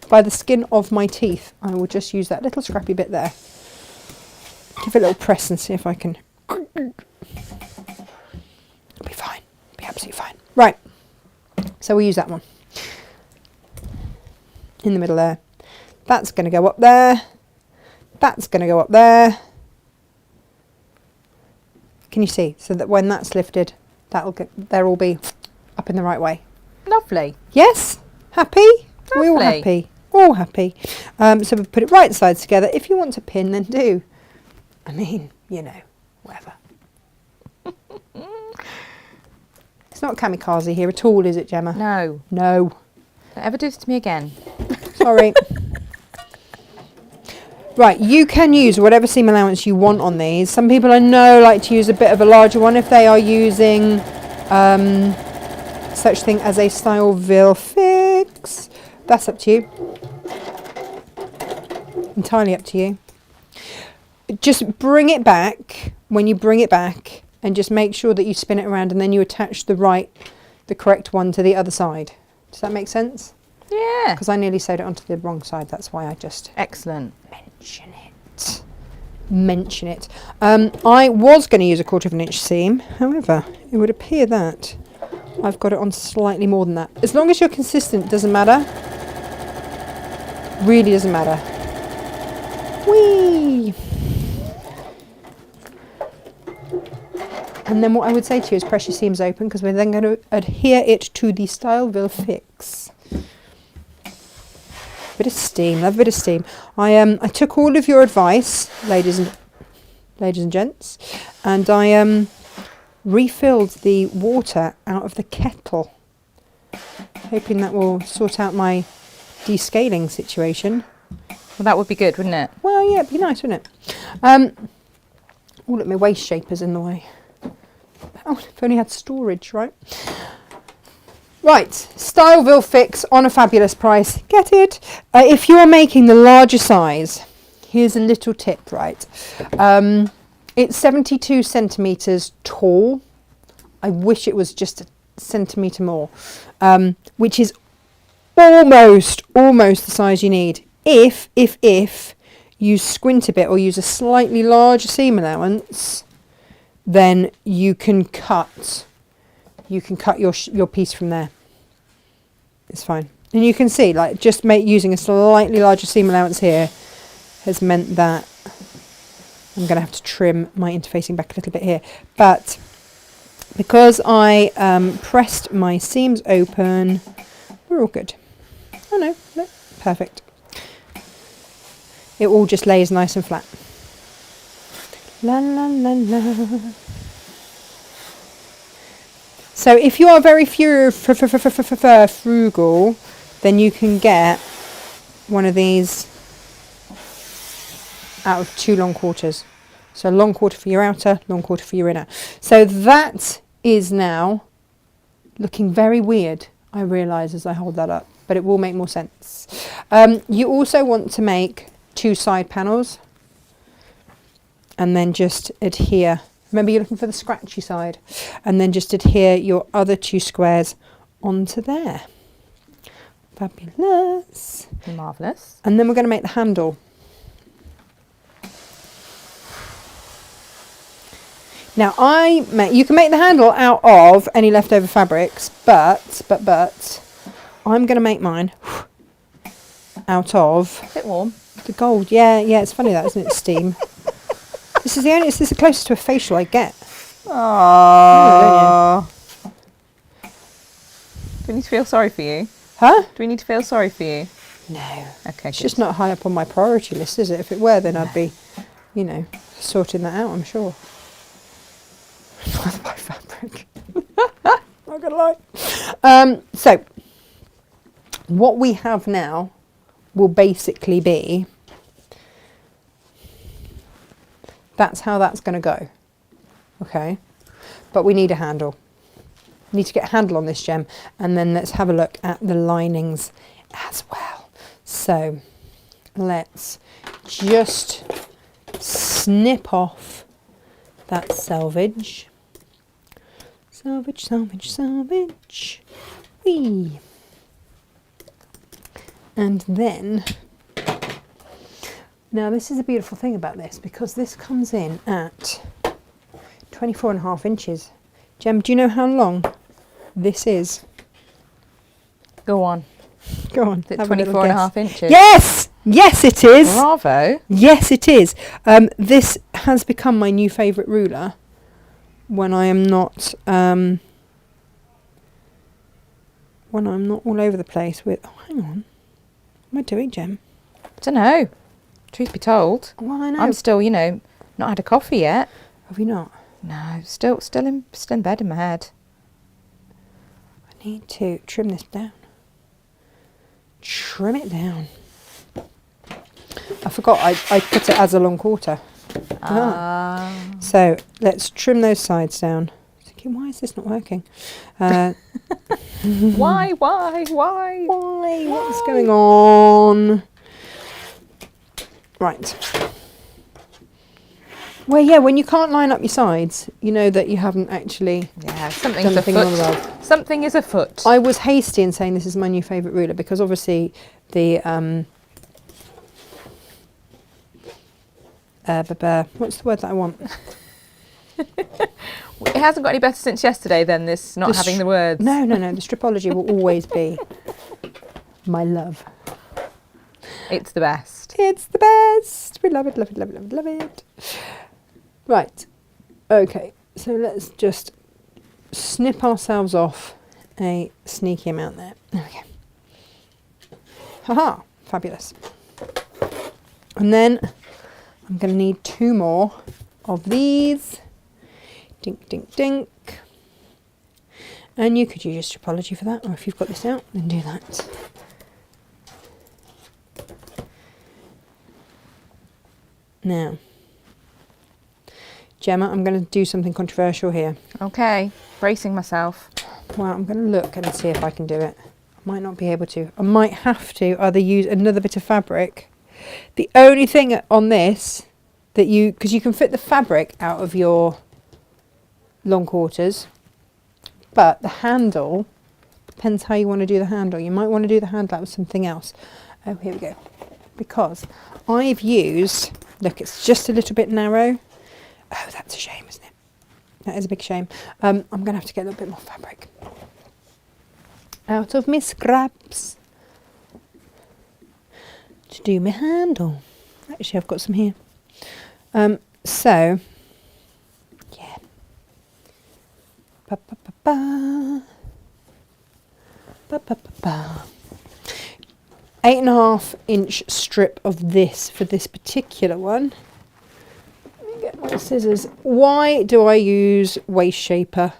By the skin of my teeth, I will just use that little scrappy bit there. Give it a little press and see if I can. It'll be fine. It'll be absolutely fine. Right. So we'll use that one. In the middle there. That's going to go up there. That's going to go up there. Can you see? So that when that's lifted, they'll all be up in the right way. Lovely. Yes? Happy? Lovely. We all happy? All happy. So we put it right sides together. If you want to pin, then do. I mean, whatever. It's not kamikaze here at all, is it, Gemma? No. No. Don't ever do this to me again. Sorry. Right, you can use whatever seam allowance you want on these. Some people I know like to use a bit of a larger one if they are using such thing as a Styleville fix. That's up to you. Entirely up to you. Just bring it back when you bring it back and just make sure that you spin it around and then you attach the correct one to the other side. Does that make sense? Yeah. Because I nearly sewed it onto the wrong side. That's why I just... Excellent. Mention it. I was going to use a 1/4 inch seam. However, it would appear that I've got it on slightly more than that. As long as you're consistent, doesn't matter. Really doesn't matter. Whee! And then what I would say to you is press your seams open because we're then going to adhere it to the Styleville fix. Bit of steam, love a bit of steam. I took all of your advice, ladies and gents, and I refilled the water out of the kettle Hoping that will sort out my descaling situation. Well, that would be good, wouldn't it? Well, yeah, it'd be nice, wouldn't it? Oh, look, my waist shaper's in the way. Oh, if only had storage, right? Right, Styleville Fix on a fabulous price. Get it? If you are making the larger size, here's a little tip, right? It's 72 centimetres tall. I wish it was just a centimetre more, which is almost the size you need. If you squint a bit or use a slightly larger seam allowance, then you can cut your piece from there. It's fine. And you can see, like, just using a slightly larger seam allowance here has meant that I'm going to have to trim my interfacing back a little bit here. But because I pressed my seams open, we're all good. Oh no, perfect. It all just lays nice and flat. La la la la. So if you are very frugal, then you can get one of these out of 2 long quarters. So long quarter for your outer, long quarter for your inner. So that is now looking very weird, I realise as I hold that up, but it will make more sense. You also want to make 2 side panels and then just adhere. Remember, you're looking for the scratchy side, and then just adhere your other 2 squares onto there. Fabulous. Marvellous. And then we're going to make the handle. Now you can make the handle out of any leftover fabrics, but I'm going to make mine out of A bit warm. the gold. Yeah, it's funny that, isn't it? Steam. This is the closest to a facial I get. Oh. Do we need to feel sorry for you? Huh? Do we need to feel sorry for you? No. Okay. It's just not high up on my priority list, is it? If it were, then I'd be, sorting that out, I'm sure. I'd buy fabric. Not gonna lie. So, what we have now will basically be, that's how that's going to go. Okay. But we need a handle. We need to get a handle on this gem, and then let's have a look at the linings as well. So let's just snip off that selvage. Selvage. Whee. And then, now this is a beautiful thing about this, because this comes in at 24.5 inches. Jem, do you know how long this is? Go on. Go on. Is it 24.5 inches? Yes! Yes, it is. Bravo. Yes, it is. This has become my new favourite ruler when I am not all over the place with. Oh, hang on. What am I doing, Jem? I don't know. Truth be told. Well, I know. I'm still, not had a coffee yet. Have you not? No, still in bed in my head. I need to trim this down. Trim it down. I forgot I put it as a long quarter. So let's trim those sides down. Thinking, why is this not working? Why? What's going on? Right. Well, yeah, when you can't line up your sides, you know that you haven't actually something's done afoot. Something is afoot. I was hasty in saying this is my new favourite ruler because obviously the what's the word that I want? It hasn't got any better since yesterday than this not having the words. No. The stripology will always be my love. It's the best. It's the best. We love it, love it, love it, love it, love it. Right. Okay. So let's just snip ourselves off a sneaky amount there. Okay. Haha. Fabulous. And then I'm going to need 2 more of these. Dink, dink, dink. And you could use Stripology for that, or if you've got this out, then do that. Now, Gemma, I'm going to do something controversial here. Okay, bracing myself. Well, I'm going to look and see if I can do it. I might not be able to. I might have to either use another bit of fabric. The only thing on this that because you can fit the fabric out of your long quarters, but the handle, depends how you want to do the handle. You might want to do the handle out with something else. Oh, here we go. Because I've used, look, it's just a little bit narrow. Oh, that's a shame, isn't it? That is a big shame. I'm going to have to get a little bit more fabric out of my scraps to do my handle. Actually, I've got some here. So, yeah. Ba, ba, ba, ba. Ba, ba, ba, ba. 8.5-inch strip of this for this particular one. Let me get my scissors. Why do I use waist shaper?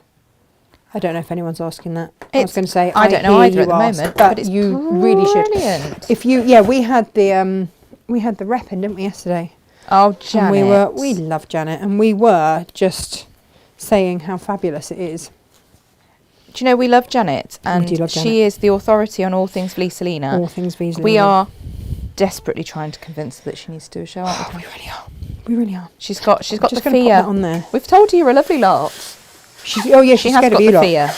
I don't know if anyone's asking that. I was going to say I don't know either at the moment, but it's you brilliant. Really should. If you, yeah, we had the rep in, didn't we, yesterday? Oh, Janet. And we love Janet, and we were just saying how fabulous it is. Do you know we love Janet, and we do love Janet. She is the authority on all things Vlisolina. All things Vlisolina. We are desperately trying to convince her that she needs to do a show. Aren't we? We really are. We really are. She's got the Pop fear that on there. We've told her you're a lovely lot. She's scared of you lot. Fear.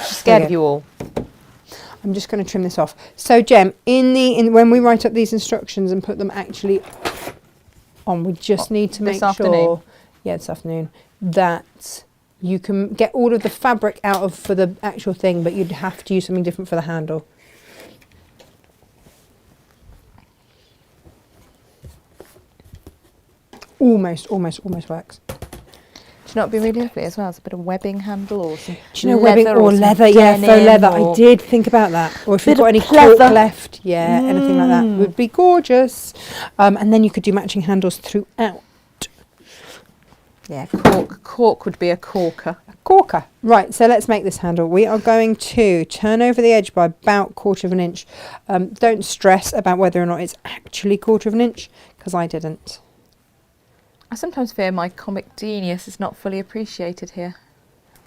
She's scared of you all. I'm just going to trim this off. So, Jem, when we write up these instructions and put them actually on, we just need to make sure, this afternoon, that you can get all of the fabric out of for the actual thing, but you'd have to use something different for the handle. Almost works. Do you know what would be really lovely as well? It's a bit of webbing handle or some webbing or leather, yeah, faux leather. I did think about that. Or if you've got any cork left, yeah, anything like that would be gorgeous. And then you could do matching handles throughout. Yeah, cork would be a corker. A corker. Right, so let's make this handle. We are going to turn over the edge by about 1/4 of an inch. Don't stress about whether or not it's actually 1/4 of an inch, because I didn't. I sometimes fear my comic genius is not fully appreciated here.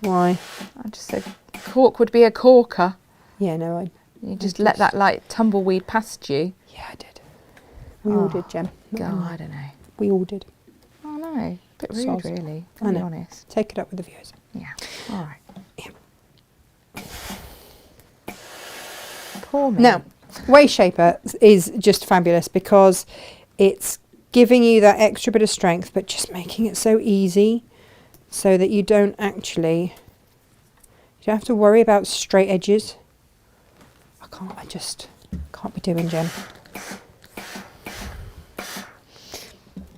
Why? I just said cork would be a corker. Yeah, no, You just let that like tumbleweed past you. Yeah, I did. We all did, Jem. God, I don't know. We all did. Oh no, a bit rude, really. To be honest. Take it up with the viewers. Yeah. All right. Yeah. Poor me. Now, waist shaper is just fabulous because it's giving you that extra bit of strength, but just making it so easy so that you don't have to worry about straight edges. I just can't be doing, Jem.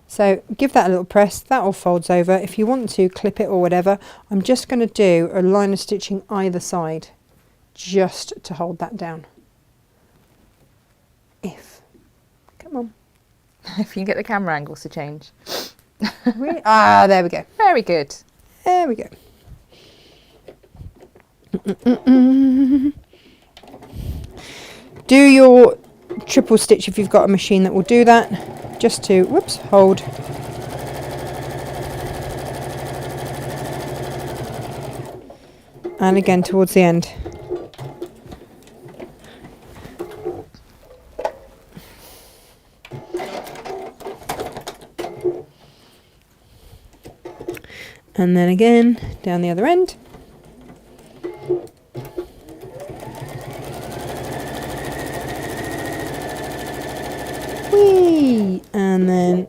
So give that a little press, that all folds over. If you want to clip it or whatever, I'm just going to do a line of stitching either side just to hold that down. Come on. If you can get the camera angles to change. Really? There we go. Very good. There we go. Do your triple stitch if you've got a machine that will do that. Just to, hold. And again towards the end. And then again, down the other end. Whee! And then...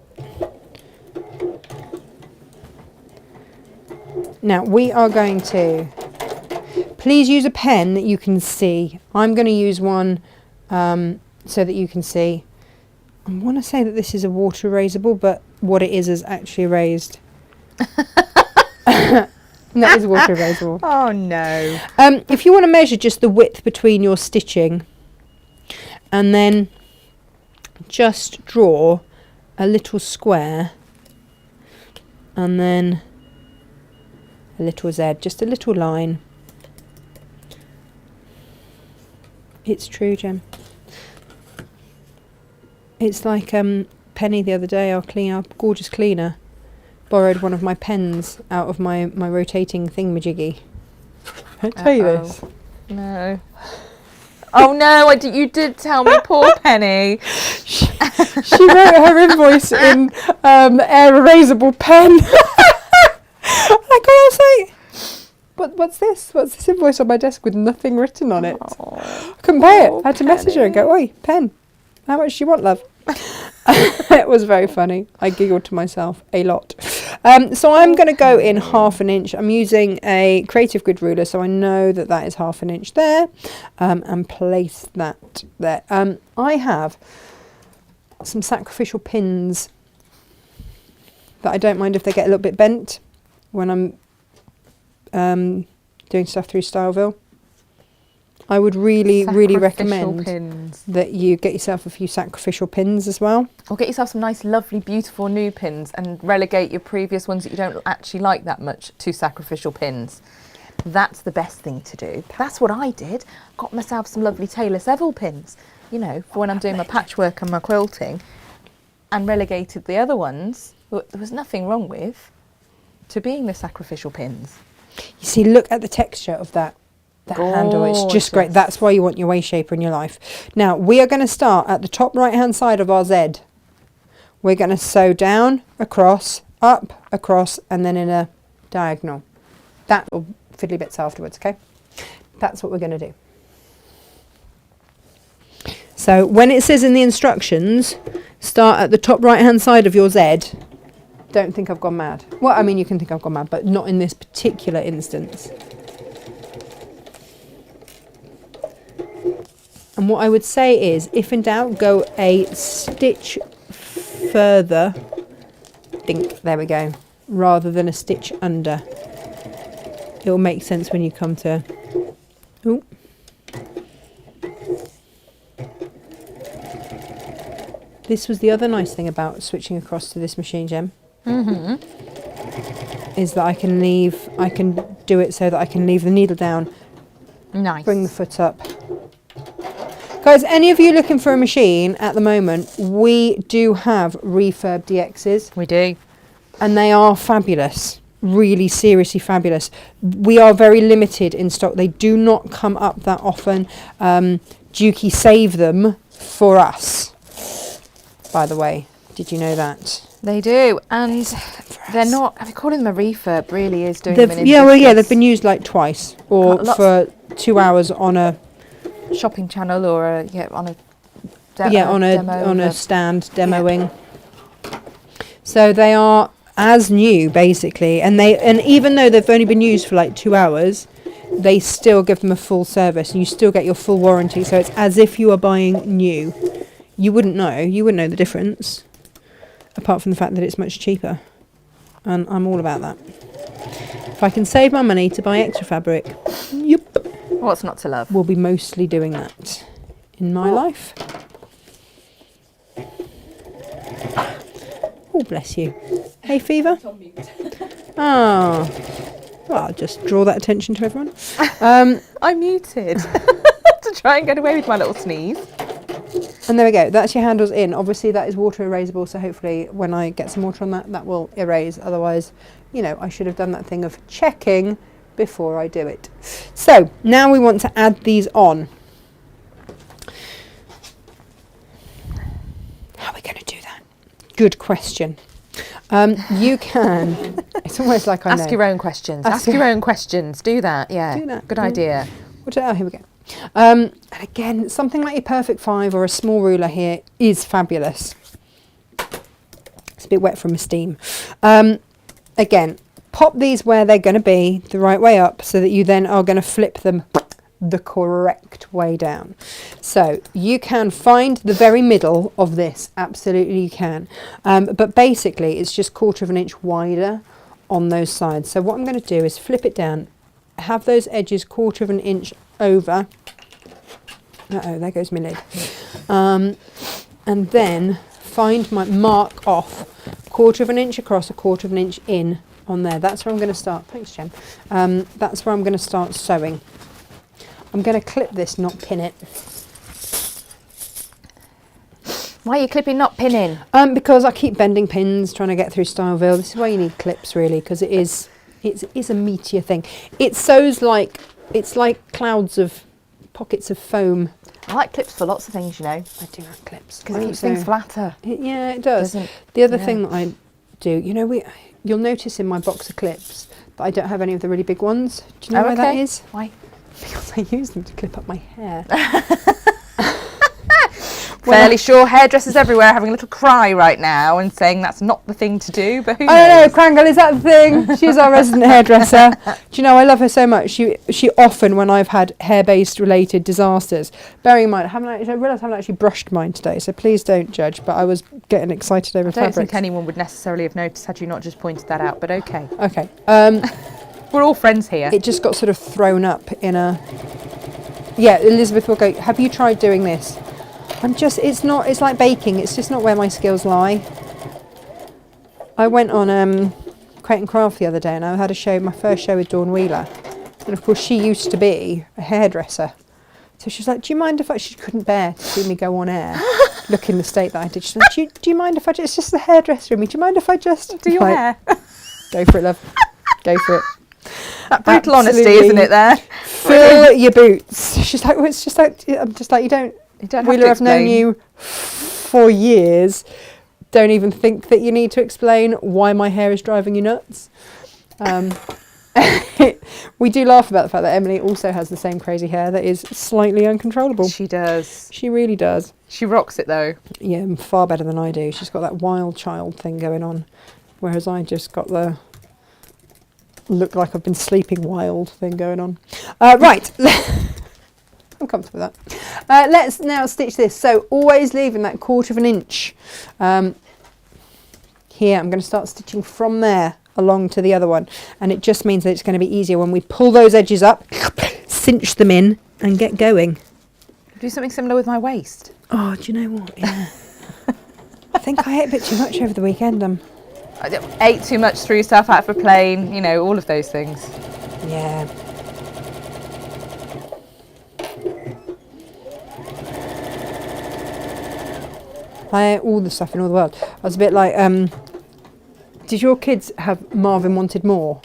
Now, we are going to... Please use a pen that you can see. I'm going to use one so that you can see. I want to say that this is a water erasable, but what it is actually erased. That is water erasable. Oh no. If you want to measure just the width between your stitching and then just draw a little square and then a little Z, just a little line, It's true, Jem. It's like Penny the other day, our gorgeous cleaner, borrowed one of my pens out of my rotating thingamajiggy. I'll tell you this. No. Oh no, you did tell me, poor Penny. She wrote her invoice in air erasable pen. I was like, what's this? What's this invoice on my desk with nothing written on it? I couldn't pay it. I had to message her and go, oi, pen, how much do you want, love? It was very funny. I giggled to myself a lot. So I'm going to go in 1/2 inch. I'm using a creative grid ruler, so I know that is 1/2 inch there, and place that there. I have some sacrificial pins that I don't mind if they get a little bit bent when I'm doing stuff through Styleville. I would really recommend that you get yourself a few sacrificial pins as well. Or get yourself some nice, lovely, beautiful new pins and relegate your previous ones that you don't actually like that much to sacrificial pins. That's the best thing to do. That's what I did. Got myself some lovely Taylor Seville pins, you know, for when I'm doing my patchwork and my quilting, and relegated the other ones, that there was nothing wrong with, to being the sacrificial pins. You see, look at the texture of that handle. It's just great. That's why you want your way shaper in your life. Now we are going to start at the top right hand side of our Z. We're going to sew down, across, up, across, and then in a diagonal. That will fiddly bits afterwards, okay? That's what we're going to do. So when it says in the instructions, start at the top right hand side of your Z, don't think I've gone mad. Well, I mean, you can think I've gone mad, but not in this particular instance. And what I would say is, if in doubt, go a stitch further, there we go, rather than a stitch under. It will make sense when you come to, ooh. This was the other nice thing about switching across to this machine, Jem. Is that I can do it so that I can leave the needle down. Nice. Bring the foot up. Guys, any of you looking for a machine at the moment, we do have Refurb DXs. We do. And they are fabulous. Really seriously fabulous. We are very limited in stock. They do not come up that often. Dukey save them for us. By the way, did you know that? They do, and they're not. I mean, calling them a refurb really is doing them an injustice. Yeah, well, yeah, they've been used like twice, or for 2 hours on a shopping channel, or on a on a stand demoing. Yeah. So they are as new basically, and even though they've only been used for like 2 hours, they still give them a full service, and you still get your full warranty. So it's as if you are buying new. You wouldn't know the difference, apart from the fact that it's much cheaper, and I'm all about that. If I can save my money to buy extra fabric, yep. What's not to love? We'll be mostly doing that in my life. Oh, bless you. Hey, fever? Oh. Well, I'll just draw that attention to everyone. I muted to try and get away with my little sneeze. And there we go, that's your handles in. Obviously that is water erasable, so hopefully when I get some water on that will erase. Otherwise, you know, I should have done that thing of checking before I do it. So now we want to add these on. How are we going to do that? Good question. You can, it's almost like I know. Ask your own questions. Ask your own questions. Do that, yeah. Do that. Good idea. Oh, here we go. And again, something like your Perfect 5 or a small ruler here is fabulous. It's a bit wet from the steam. Again, pop these where they're going to be, the right way up, so that you then are going to flip them the correct way down. So you can find the very middle of this, absolutely you can. But basically it's just 1/4 inch wider on those sides. So what I'm going to do is flip it down, have those edges 1/4 inch over. Uh-oh, there goes my lid. And then find my mark off 1/4 inch across, 1/4 inch in on there. That's where I'm going to start. Thanks, Jem. That's where I'm going to start sewing. I'm going to clip this, not pin it. Why are you clipping, not pinning? Because I keep bending pins trying to get through Styleville. This is why you need clips, really, because it is a meatier thing. It sews like, it's like clouds of pockets of foam. I like clips for lots of things, you know. I do like clips. Because it keeps things flatter. Yeah, it does. The other thing that I do, you know, you'll notice in my box of clips that I don't have any of the really big ones. Do you know why that is? Why? Because I use them to clip up my hair. Fairly sure hairdressers everywhere are having a little cry right now and saying that's not the thing to do, but who knows? I don't know, Krangle, is that the thing? She's our resident hairdresser. Do you know, I love her so much. She often, when I've had hair-based related disasters, bearing in mind, I realise I haven't actually brushed mine today, so please don't judge, but I was getting excited over fabrics. I don't think anyone would necessarily have noticed had you not just pointed that out, but okay. Okay. We're all friends here. It just got sort of thrown up in a... Yeah, Elizabeth will go, have you tried doing this? It's like baking, it's just not where my skills lie. I went on Crate and Craft the other day and I had my first show with Dawn Wheeler. And of course she used to be a hairdresser. So she was like, do you mind if she couldn't bear to see me go on air, look in the state that I did. She said, do you mind if it's just the hairdresser in me, do you mind if I just... Do your hair? Go for it, love. Go for it. That brutal honesty, isn't it there? Fill your boots. She's like, well, it's just like, I'm just like, you don't have Wheeler, I've known you for years. Don't even think that you need to explain why my hair is driving you nuts. We do laugh about the fact that Emily also has the same crazy hair that is slightly uncontrollable. She does. She really does. She rocks it though. Yeah, far better than I do. She's got that wild child thing going on, whereas I just got the look like I've been sleeping wild thing going on. Right. I'm comfortable with that. Let's now stitch this. So always leaving that 1/4 of an inch. Here I'm going to start stitching from there along to the other one, and it just means that it's going to be easier when we pull those edges up, cinch them in and get going. Do something similar with my waist. Oh, do you know what? Yeah. I think I ate a bit too much over the weekend. I ate too much, threw yourself out of a plane, you know, all of those things. Yeah. I ate all the stuff in all the world. I was a bit like, did your kids have Marvin Wanted More?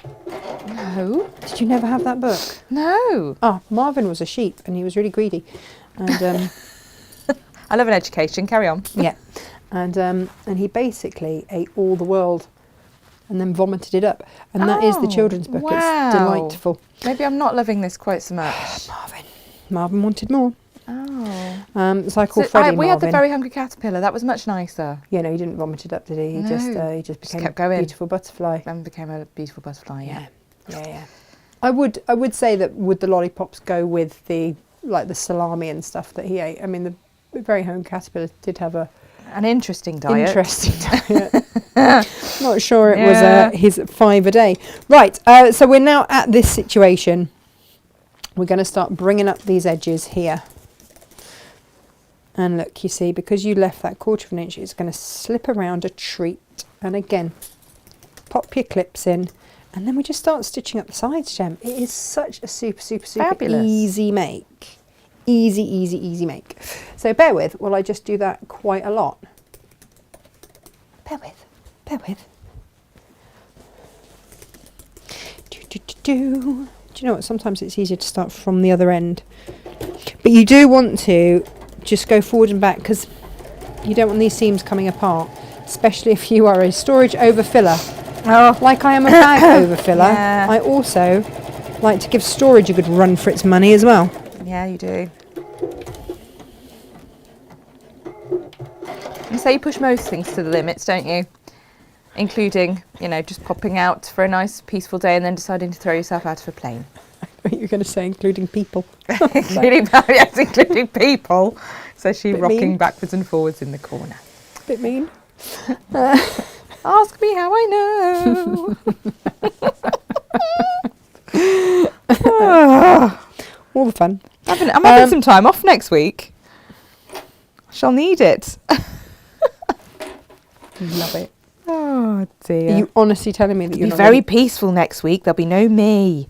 No. Did you never have that book? No. Oh, Marvin was a sheep and he was really greedy. And I love an education, carry on. Yeah. And he basically ate all the world and then vomited it up. And that is the children's book. Wow. It's delightful. Maybe I'm not loving this quite so much. Marvin Wanted More. Oh. It's like called Freddie we Marvin. had the Very Hungry Caterpillar. That was much nicer. Yeah, no, he didn't vomit it up, did he? He just became kept going. a beautiful butterfly. And became a beautiful butterfly. Yeah. I would say that would the lollipops go with the salami and stuff that he ate? I mean, the Very Hungry Caterpillar did have an interesting diet. Not sure it was his 5 a day. Right, so we're now at this situation. We're going to start bringing up these edges here. And look, you see, because you left that 1/4 of an inch, it's going to slip around a treat. And again, pop your clips in. And then we just start stitching up the sides, Gem. It is such a super fabulous. Easy make. Easy make. So bear with while I just do that quite a lot. Bear with. Do you know what? Sometimes it's easier to start from the other end. But you do want to just go forward and back because you don't want these seams coming apart, especially if you are a storage overfiller. Oh. Like I am a bag overfiller. Yeah. I also like to give storage a good run for its money as well. Yeah, you do. You say you push most things to the limits, don't you? Including, you know, just popping out for a nice peaceful day and then deciding to throw yourself out of a plane. You're going to say including people. including people. So she rocking mean. backwards and forwards in the corner. Bit mean. Ask me how I know. All the fun. I'm having some time off next week. I shall need it. Love it. Oh dear. Are you honestly telling me that you're It'll be very peaceful next week? There'll be no me.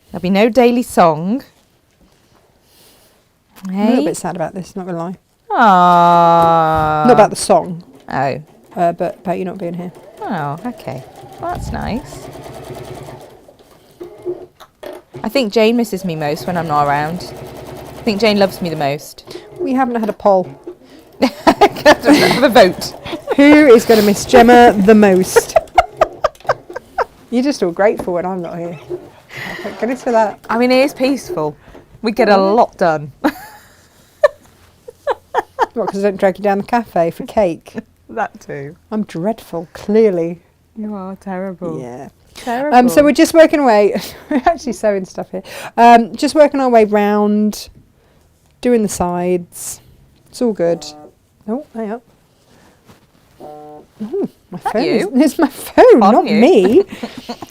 There'll be no daily song. I'm a little bit sad about this, not going to lie. Aww. Not about the song, Oh. but about you not being here. Oh, okay. Well, that's nice. I think Jane misses me most when I'm not around. I think Jane loves me the most. We haven't had a poll. Have a vote. Who is going to miss Gemma the most? You're just all grateful when I'm not here. Thank goodness for that. I mean, it is peaceful. We get a lot done. What, because I don't drag you down the cafe for cake? That too. I'm dreadful, clearly. You are terrible. Yeah. Terrible. So we're just working away. We're actually sewing stuff here. Just working our way round, doing the sides. It's all good. Oh, hang up. Oh, my phone. It's my phone, not me.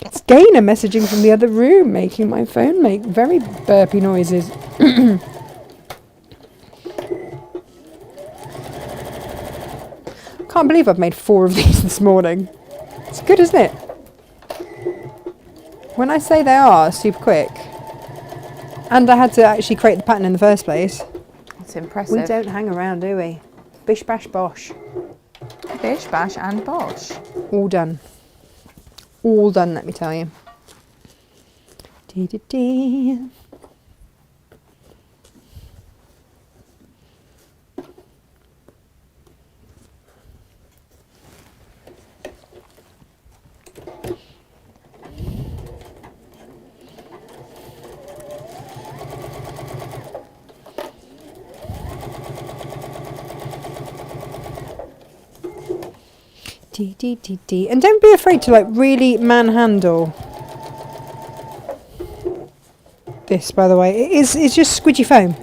It's Gaynor messaging from the other room, making my phone make very burpy noises. Can't believe I've made 4 of these this morning. It's good, isn't it? When I say they are super quick, and I had to actually create the pattern in the first place. It's impressive. We don't hang around, do we? Bish bash bosh. Bish, bash and bosh. All done. All done, let me tell you. Dee dee dee. And don't be afraid to like really manhandle this, by the way. It's just squidgy foam.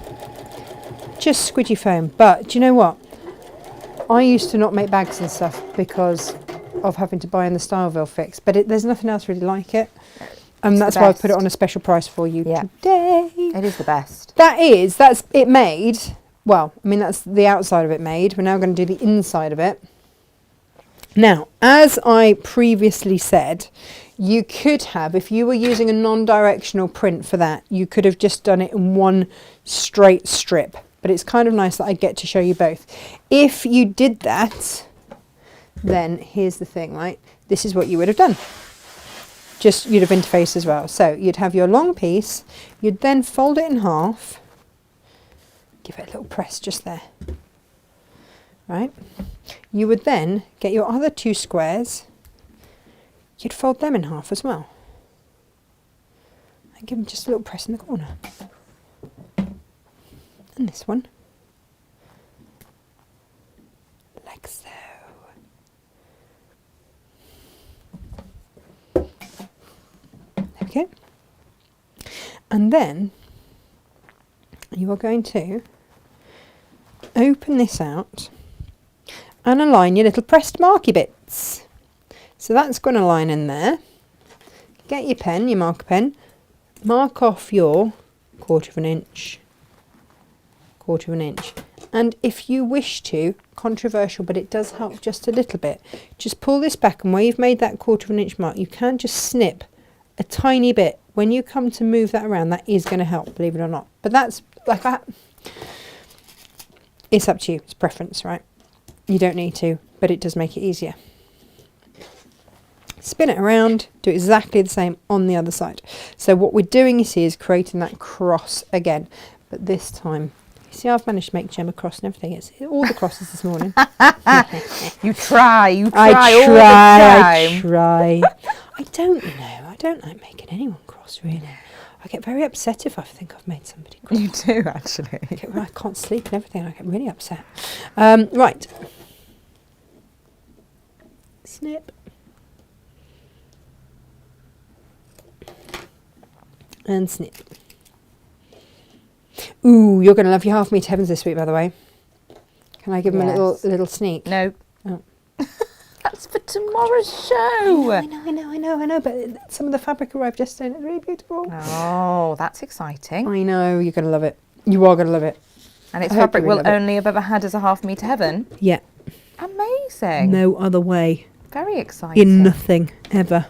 Just squidgy foam. But do you know what? I used to not make bags and stuff because of having to buy in the Styleville fix, but there's nothing else really like it. And that's why I put it on a special price for you today. It is the best. That's it made. Well, I mean, that's the outside of it made. We're now going to do the inside of it. Now, as I previously said, you could have, if you were using a non-directional print for that, you could have just done it in one straight strip. But it's kind of nice that I get to show you both. If you did that, then here's the thing, right? This is what you would have done. Just, you'd have interfaced as well. So you'd have your long piece, you'd then fold it in half, give it a little press just there. Right, you would then get your other 2 squares, you'd fold them in half as well and give them just a little press in the corner, and this one like so. There we go. And then you are going to open this out and align your little pressed marky bits. So that's going to line in there. Get your pen, your marker pen, mark off your 1/4 inch, 1/4 inch. And if you wish to, controversial, but it does help just a little bit, just pull this back, and where you've made that 1/4 inch mark, you can just snip a tiny bit. When you come to move that around, that is going to help, believe it or not. But that's like it's up to you, it's preference, right? You don't need to, but it does make it easier. Spin it around, do exactly the same on the other side. So what we're doing, you see, is creating that cross again, but this time, you see, I've managed to make Gemma cross and everything. It's all the crosses this morning. You try all the time. I try. I don't know. I don't like making anyone cross, really. I get very upset if I think I've made somebody cross. You do, actually. I can't sleep and everything. I get really upset. Right. Snip. And snip. Ooh, you're going to love your half meter heavens this week, by the way. Can I give them a little sneak? No. Oh. That's for tomorrow's show. I know. But some of the fabric arrived yesterday and it's really beautiful. Oh, that's exciting. I know, you're going to love it. You are going to love it. And it's fabric we'll only have ever had as a half meter heaven? Yeah. Amazing. No other way. Very exciting. In nothing, ever.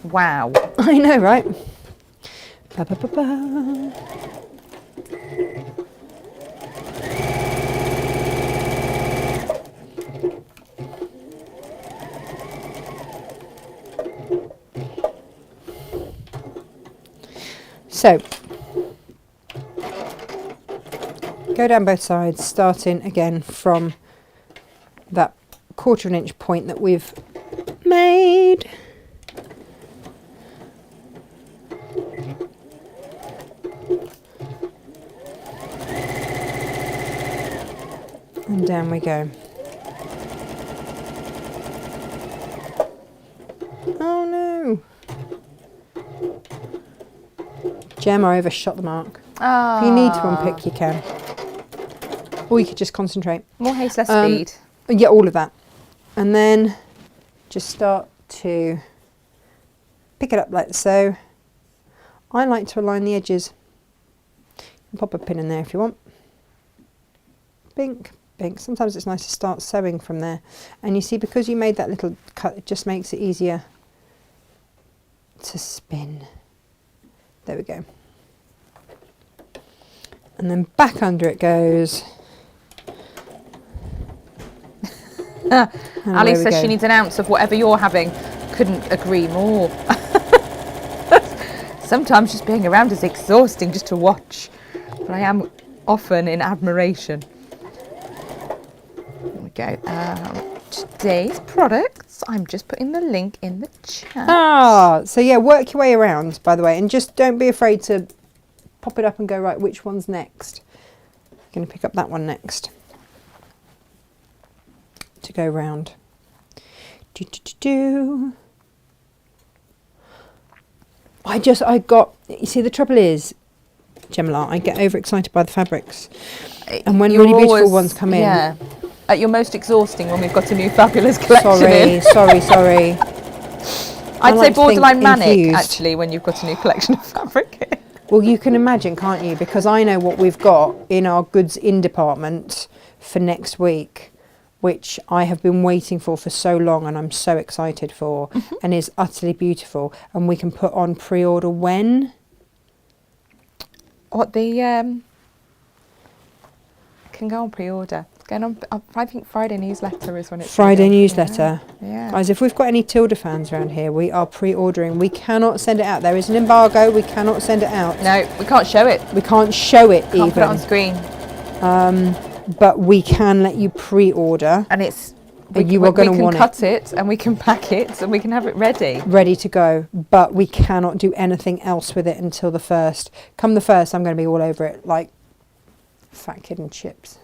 Wow. I know, right? Ba, ba, ba, ba. So go down both sides, starting again from that 1/4 inch point that we've made. And down we go. Oh no! Gem, I overshot the mark. If you need to unpick, you can. Or you could just concentrate. More haste, less speed. Yeah, all of that. And then just start to pick it up like so. I like to align the edges. Pop a pin in there if you want. Bink, bink. Sometimes it's nice to start sewing from there. And you see, because you made that little cut, it just makes it easier to spin. There we go. And then back under it goes. Ali says she needs an ounce of whatever you're having. Couldn't agree more. Sometimes just being around is exhausting just to watch, but I am often in admiration. There we go. Today's products, I'm just putting the link in the chat. So yeah, work your way around, by the way, and just don't be afraid to pop it up and go, right, which one's next? I'm going to pick up that one next to go round. You see, the trouble is, Gemma, I get overexcited by the fabrics, and when really beautiful ones come in. Yeah, at your most exhausting when we've got a new fabulous collection in. Sorry. I'd say borderline manic, actually, when you've got a new collection of fabric in. Well, you can imagine, can't you? Because I know what we've got in our goods in department for next week, which I have been waiting for so long, and I'm so excited for, and is utterly beautiful. And we can put on pre-order when? What the can go on pre-order. It's going on. I think Friday newsletter is when it's Friday newsletter. Yeah. Guys, if we've got any Tilda fans around here, we are pre-ordering. We cannot send it out. There is an embargo. We cannot send it out. No, we can't show it. We can't show it. Can't put it on screen. But we can let you pre-order. And it's you are going to want it. We can cut it and we can pack it and we can have it ready. Ready to go. But we cannot do anything else with it until the 1st. Come the 1st, I'm going to be all over it like fat kid and chips.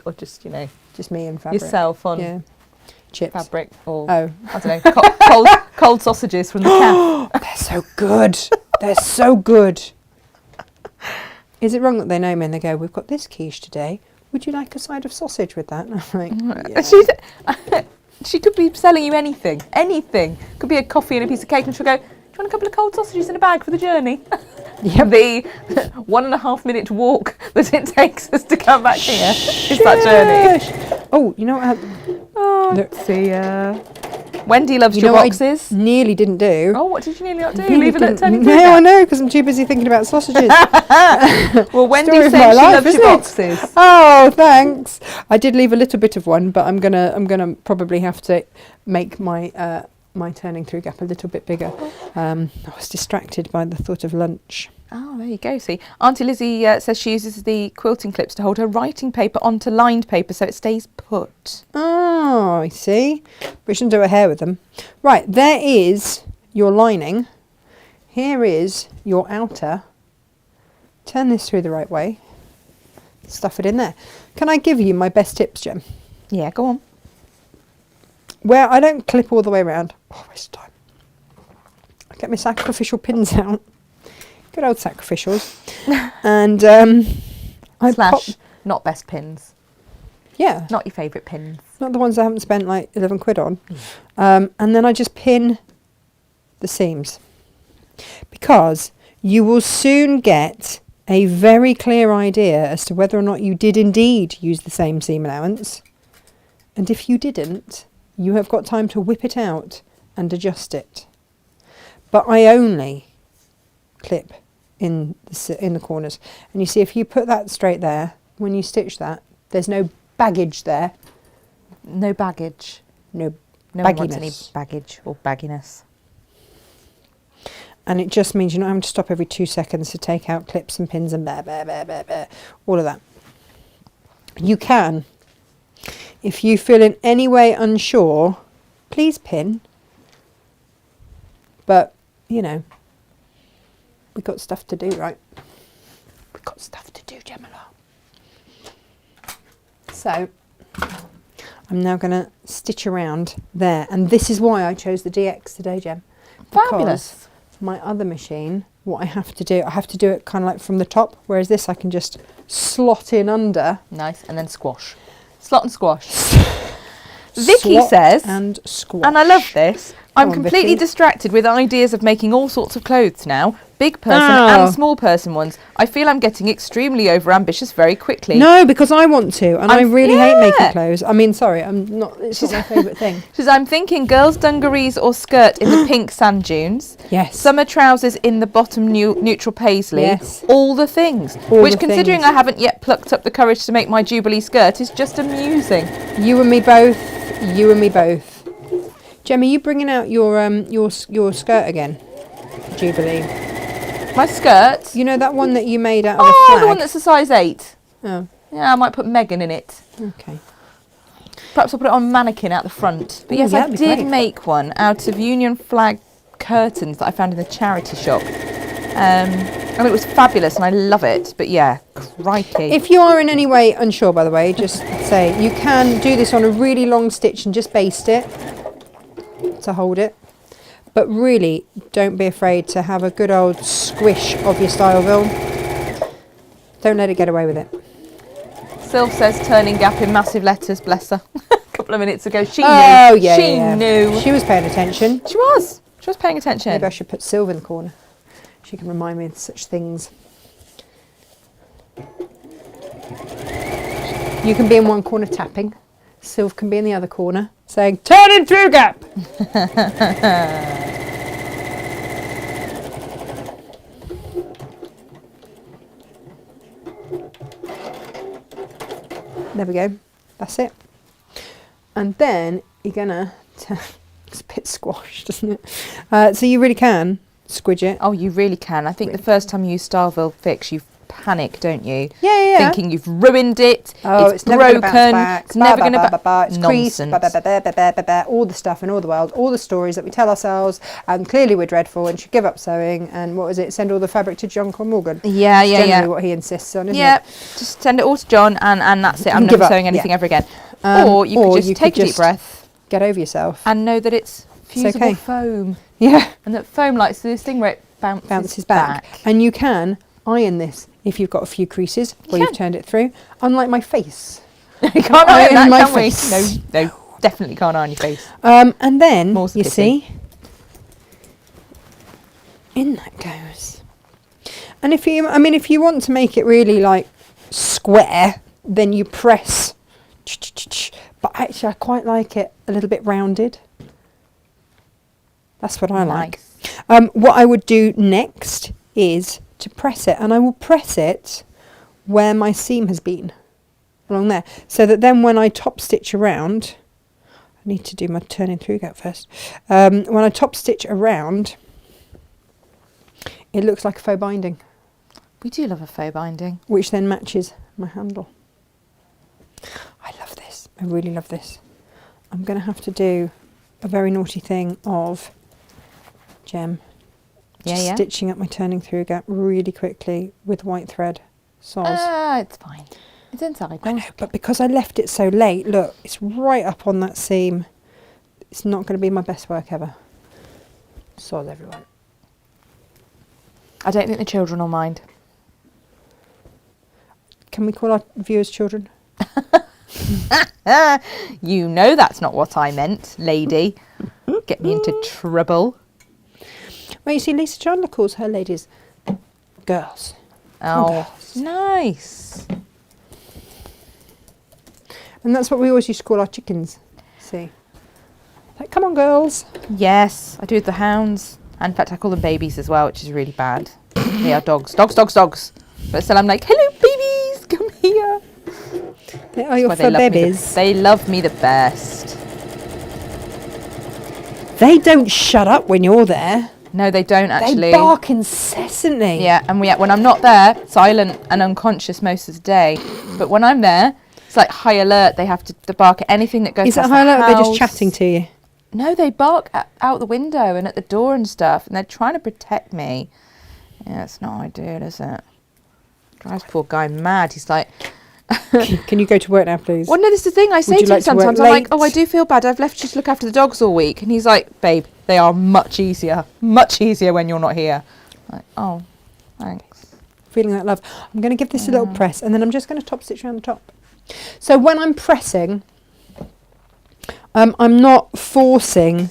Or just, just me and fabric. Yourself on chips. Fabric or, I don't know, cold sausages from the calf. They're so good. They're so good. Is it wrong that they know me and they go, we've got this quiche today. Would you like a side of sausage with that? And I'm like, yeah. She could be selling you anything. Anything. Could be a coffee and a piece of cake, and she'll go, do you want a couple of cold sausages in a bag for the journey? Yep. The 1.5 minute walk that it takes us to come back here is that journey. Oh, you know what? Let's see. Wendy loves your boxes. I nearly didn't do. Oh, what did you nearly not do? Leave it at turning. No, I know, because I'm too busy thinking about sausages. Well, Wendy says she loves your boxes. Oh, thanks. I did leave a little bit of one, but I'm gonna probably have to make my my turning through gap a little bit bigger. I was distracted by the thought of lunch. Oh, there you go. See, Auntie Lizzie says she uses the quilting clips to hold her writing paper onto lined paper so it stays put. Oh, I see. We shouldn't do her hair with them. Right, there is your lining. Here is your outer. Turn this through the right way. Stuff it in there. Can I give you my best tips, Jem? Yeah, go on. Where I don't clip all the way around. Oh, waste of time. I get my sacrificial pins out. Good old sacrificials. And not best pins. Yeah. Not your favourite pins. Not the ones I haven't spent like 11 quid on. And then I just pin the seams. Because you will soon get a very clear idea as to whether or not you did indeed use the same seam allowance. And if you didn't, you have got time to whip it out and adjust it. But I only clip in the corners. And you see, if you put that straight there, when you stitch that, there's no baggage there. No baggage. No No bagginess. one wants any baggage or bagginess. And it just means you're not having to stop every 2 seconds to take out clips and pins and all of that. You can, if you feel in any way unsure, please pin. But, you know, we've got stuff to do, right? We've got stuff to do, Gemma. So, I'm now going to stitch around there. And this is why I chose the DX today, Gem. Fabulous. My other machine, what I have to do it kind of like from the top, whereas this I can just slot in under. Nice, and then squash. Slot and squash. Vicky Slot says, and squash. and I love this, I'm on, completely Vicky. distracted with ideas of making all sorts of clothes now. Big person Oh. and small person ones. I feel I'm getting extremely overambitious very quickly. No, because I want to, and I really hate making yeah. clothes. I mean, sorry, I'm not. It's not my favourite thing. She says, I'm thinking girls' dungarees or skirt in the pink sand dunes. Yes. Summer trousers in the bottom neutral paisley. Yes. All the things. All which, the considering things. I haven't yet plucked up the courage to make my Jubilee skirt, is just amusing. You and me both. You and me both. Gemma, you bringing out your skirt again? Jubilee. My skirt? You know that one that you made out of a Oh, flag? the one that's a size 8. Oh, Yeah, I might put Megan in it. okay. Perhaps I'll put it on mannequin out the front. But Ooh, yes, yeah, I that'd be did great. make one out of Union flag curtains that I found in the charity shop. And it was fabulous and I love it. But yeah, crikey. If you are in any way unsure, by the way, just say you can do this on a really long stitch and just baste it to hold it. But really, don't be afraid to have a good old squish of your Styleville. Don't let it get away with it. Sylv says turning gap in massive letters, bless her. A couple of minutes ago. She knew. Oh, yeah, She yeah. knew. She was paying attention. She was. She was paying attention. Maybe I should put Sylv in the corner. She can remind me of such things. You can be in one corner tapping. Sylv can be in the other corner saying, turning through gap! There we go. That's it. And then you're gonna... It's a bit squashed, isn't it? So you really can squidge it. Oh, you really can. I think the first time you use Styleville Fix, you panic, don't you? Yeah. Thinking you've ruined it. Oh, it's never broken. gonna bounce back. It's never going to It's creased. All the stuff in all the world, all the stories that we tell ourselves, and clearly we're dreadful and should give up sewing. And what was it? Send all the fabric to John Morgan. Yeah. Generally, what he insists on, isn't Yeah, it? just send it all to John, and that's it. I'm And give never up, sewing anything yeah. ever again. Or you could just take a deep just breath get over yourself. and know that it's fusible okay. foam, Yeah, and that foam likes to do this thing where it bounces back. And you can iron this if you've got a few creases where you've turned it through. Unlike my face. You can't iron that, my can we? face. No, definitely can't iron your face. And then More's the you pity. see, in that goes. And if you want to make it really like square, then you press. But actually, I quite like it a little bit rounded. That's what I like. Nice. What I would do next is to press it, and I will press it where my seam has been, along there, so that then when I top stitch around, I need to do my turning through gap first. When I top stitch around, it looks like a faux binding, We do love a faux binding. which then matches my handle. I love this. I really love this. I'm going to have to do a very naughty thing of Gem. Just stitching up my turning through gap really quickly with white thread. Soz. It's fine. It's inside. I know, but because I left it so late, look, it's right up on that seam. It's not going to be my best work ever. Soz, everyone. I don't think the children will mind. Can we call our viewers children? You know that's not what I meant, lady. Get me into trouble. Well, you see, Lisa Chandler calls her ladies girls. Oh, girls. nice. And that's what we always used to call our chickens. See? Like, come on, girls. Yes, I do with the hounds. And in fact, I call them babies as well, which is really bad. They are dogs. Dogs. But still, I'm like, hello, babies, come here. They are your That's why fur they love me babies. they love me the best. They don't shut up when you're there. No, they don't actually. They bark incessantly. Yeah, and when I'm not there, silent and unconscious most of the day. But when I'm there, it's like high alert. They have to bark at anything that goes Is it past high the alert or they're just house. chatting to you? No, they bark out the window and at the door and stuff, and they're trying to protect me. Yeah, it's not ideal, is it? Drives poor guy mad. He's like... Can you go to work now, please? Well, no, this is the thing. I say to him like to work sometimes, I'm like, late? oh, I do feel bad. I've left you to look after the dogs all week. And he's like, babe, they are much easier when you're not here. I'm like, oh, thanks. Feeling that love. I'm going to give this a little press, and then I'm just going to top stitch around the top. So when I'm pressing, I'm not forcing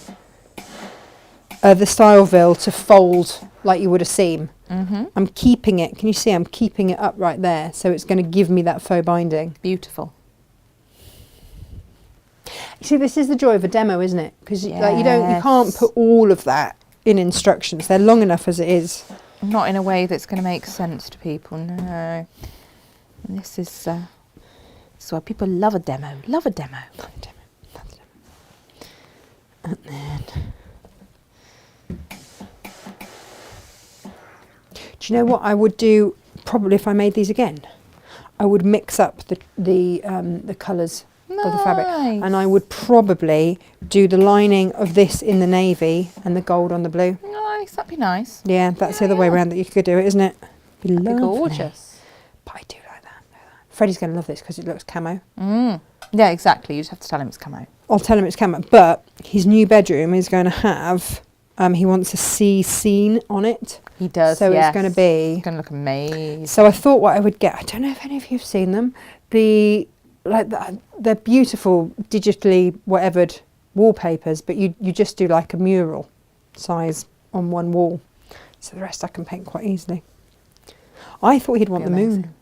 the style to fold like you would a seam. Mm-hmm. I'm keeping it. Can you see? I'm keeping it up right there, so it's going to give me that faux binding. Beautiful. You see, this is the joy of a demo, isn't it? Because you can't Yes. put all of that in instructions. They're long enough as it is. Not in a way that's going to make sense to people, no. And this is why people love a demo. Love a demo. And then, do you know what I would do? Probably if I made these again, I would mix up the colours of the fabric, and I would probably do the lining of this in the navy and the gold on the blue. Nice, that'd be nice. Yeah, that's the other way around that you could do it, isn't it? Be That'd be lovely. gorgeous. But I do like that. Freddie's going to love this because it looks camo. Yeah, exactly. You just have to tell him it's come out. I'll tell him it's camo, but his new bedroom is going to have, he wants a sea scene on it. He does, So yes. it's going to be... It's going to look amazing. So I thought what I would get, I don't know if any of you have seen them, they're beautiful digitally whatevered wallpapers, but you just do like a mural size on one wall. So the rest I can paint quite easily. I thought he'd want the moon.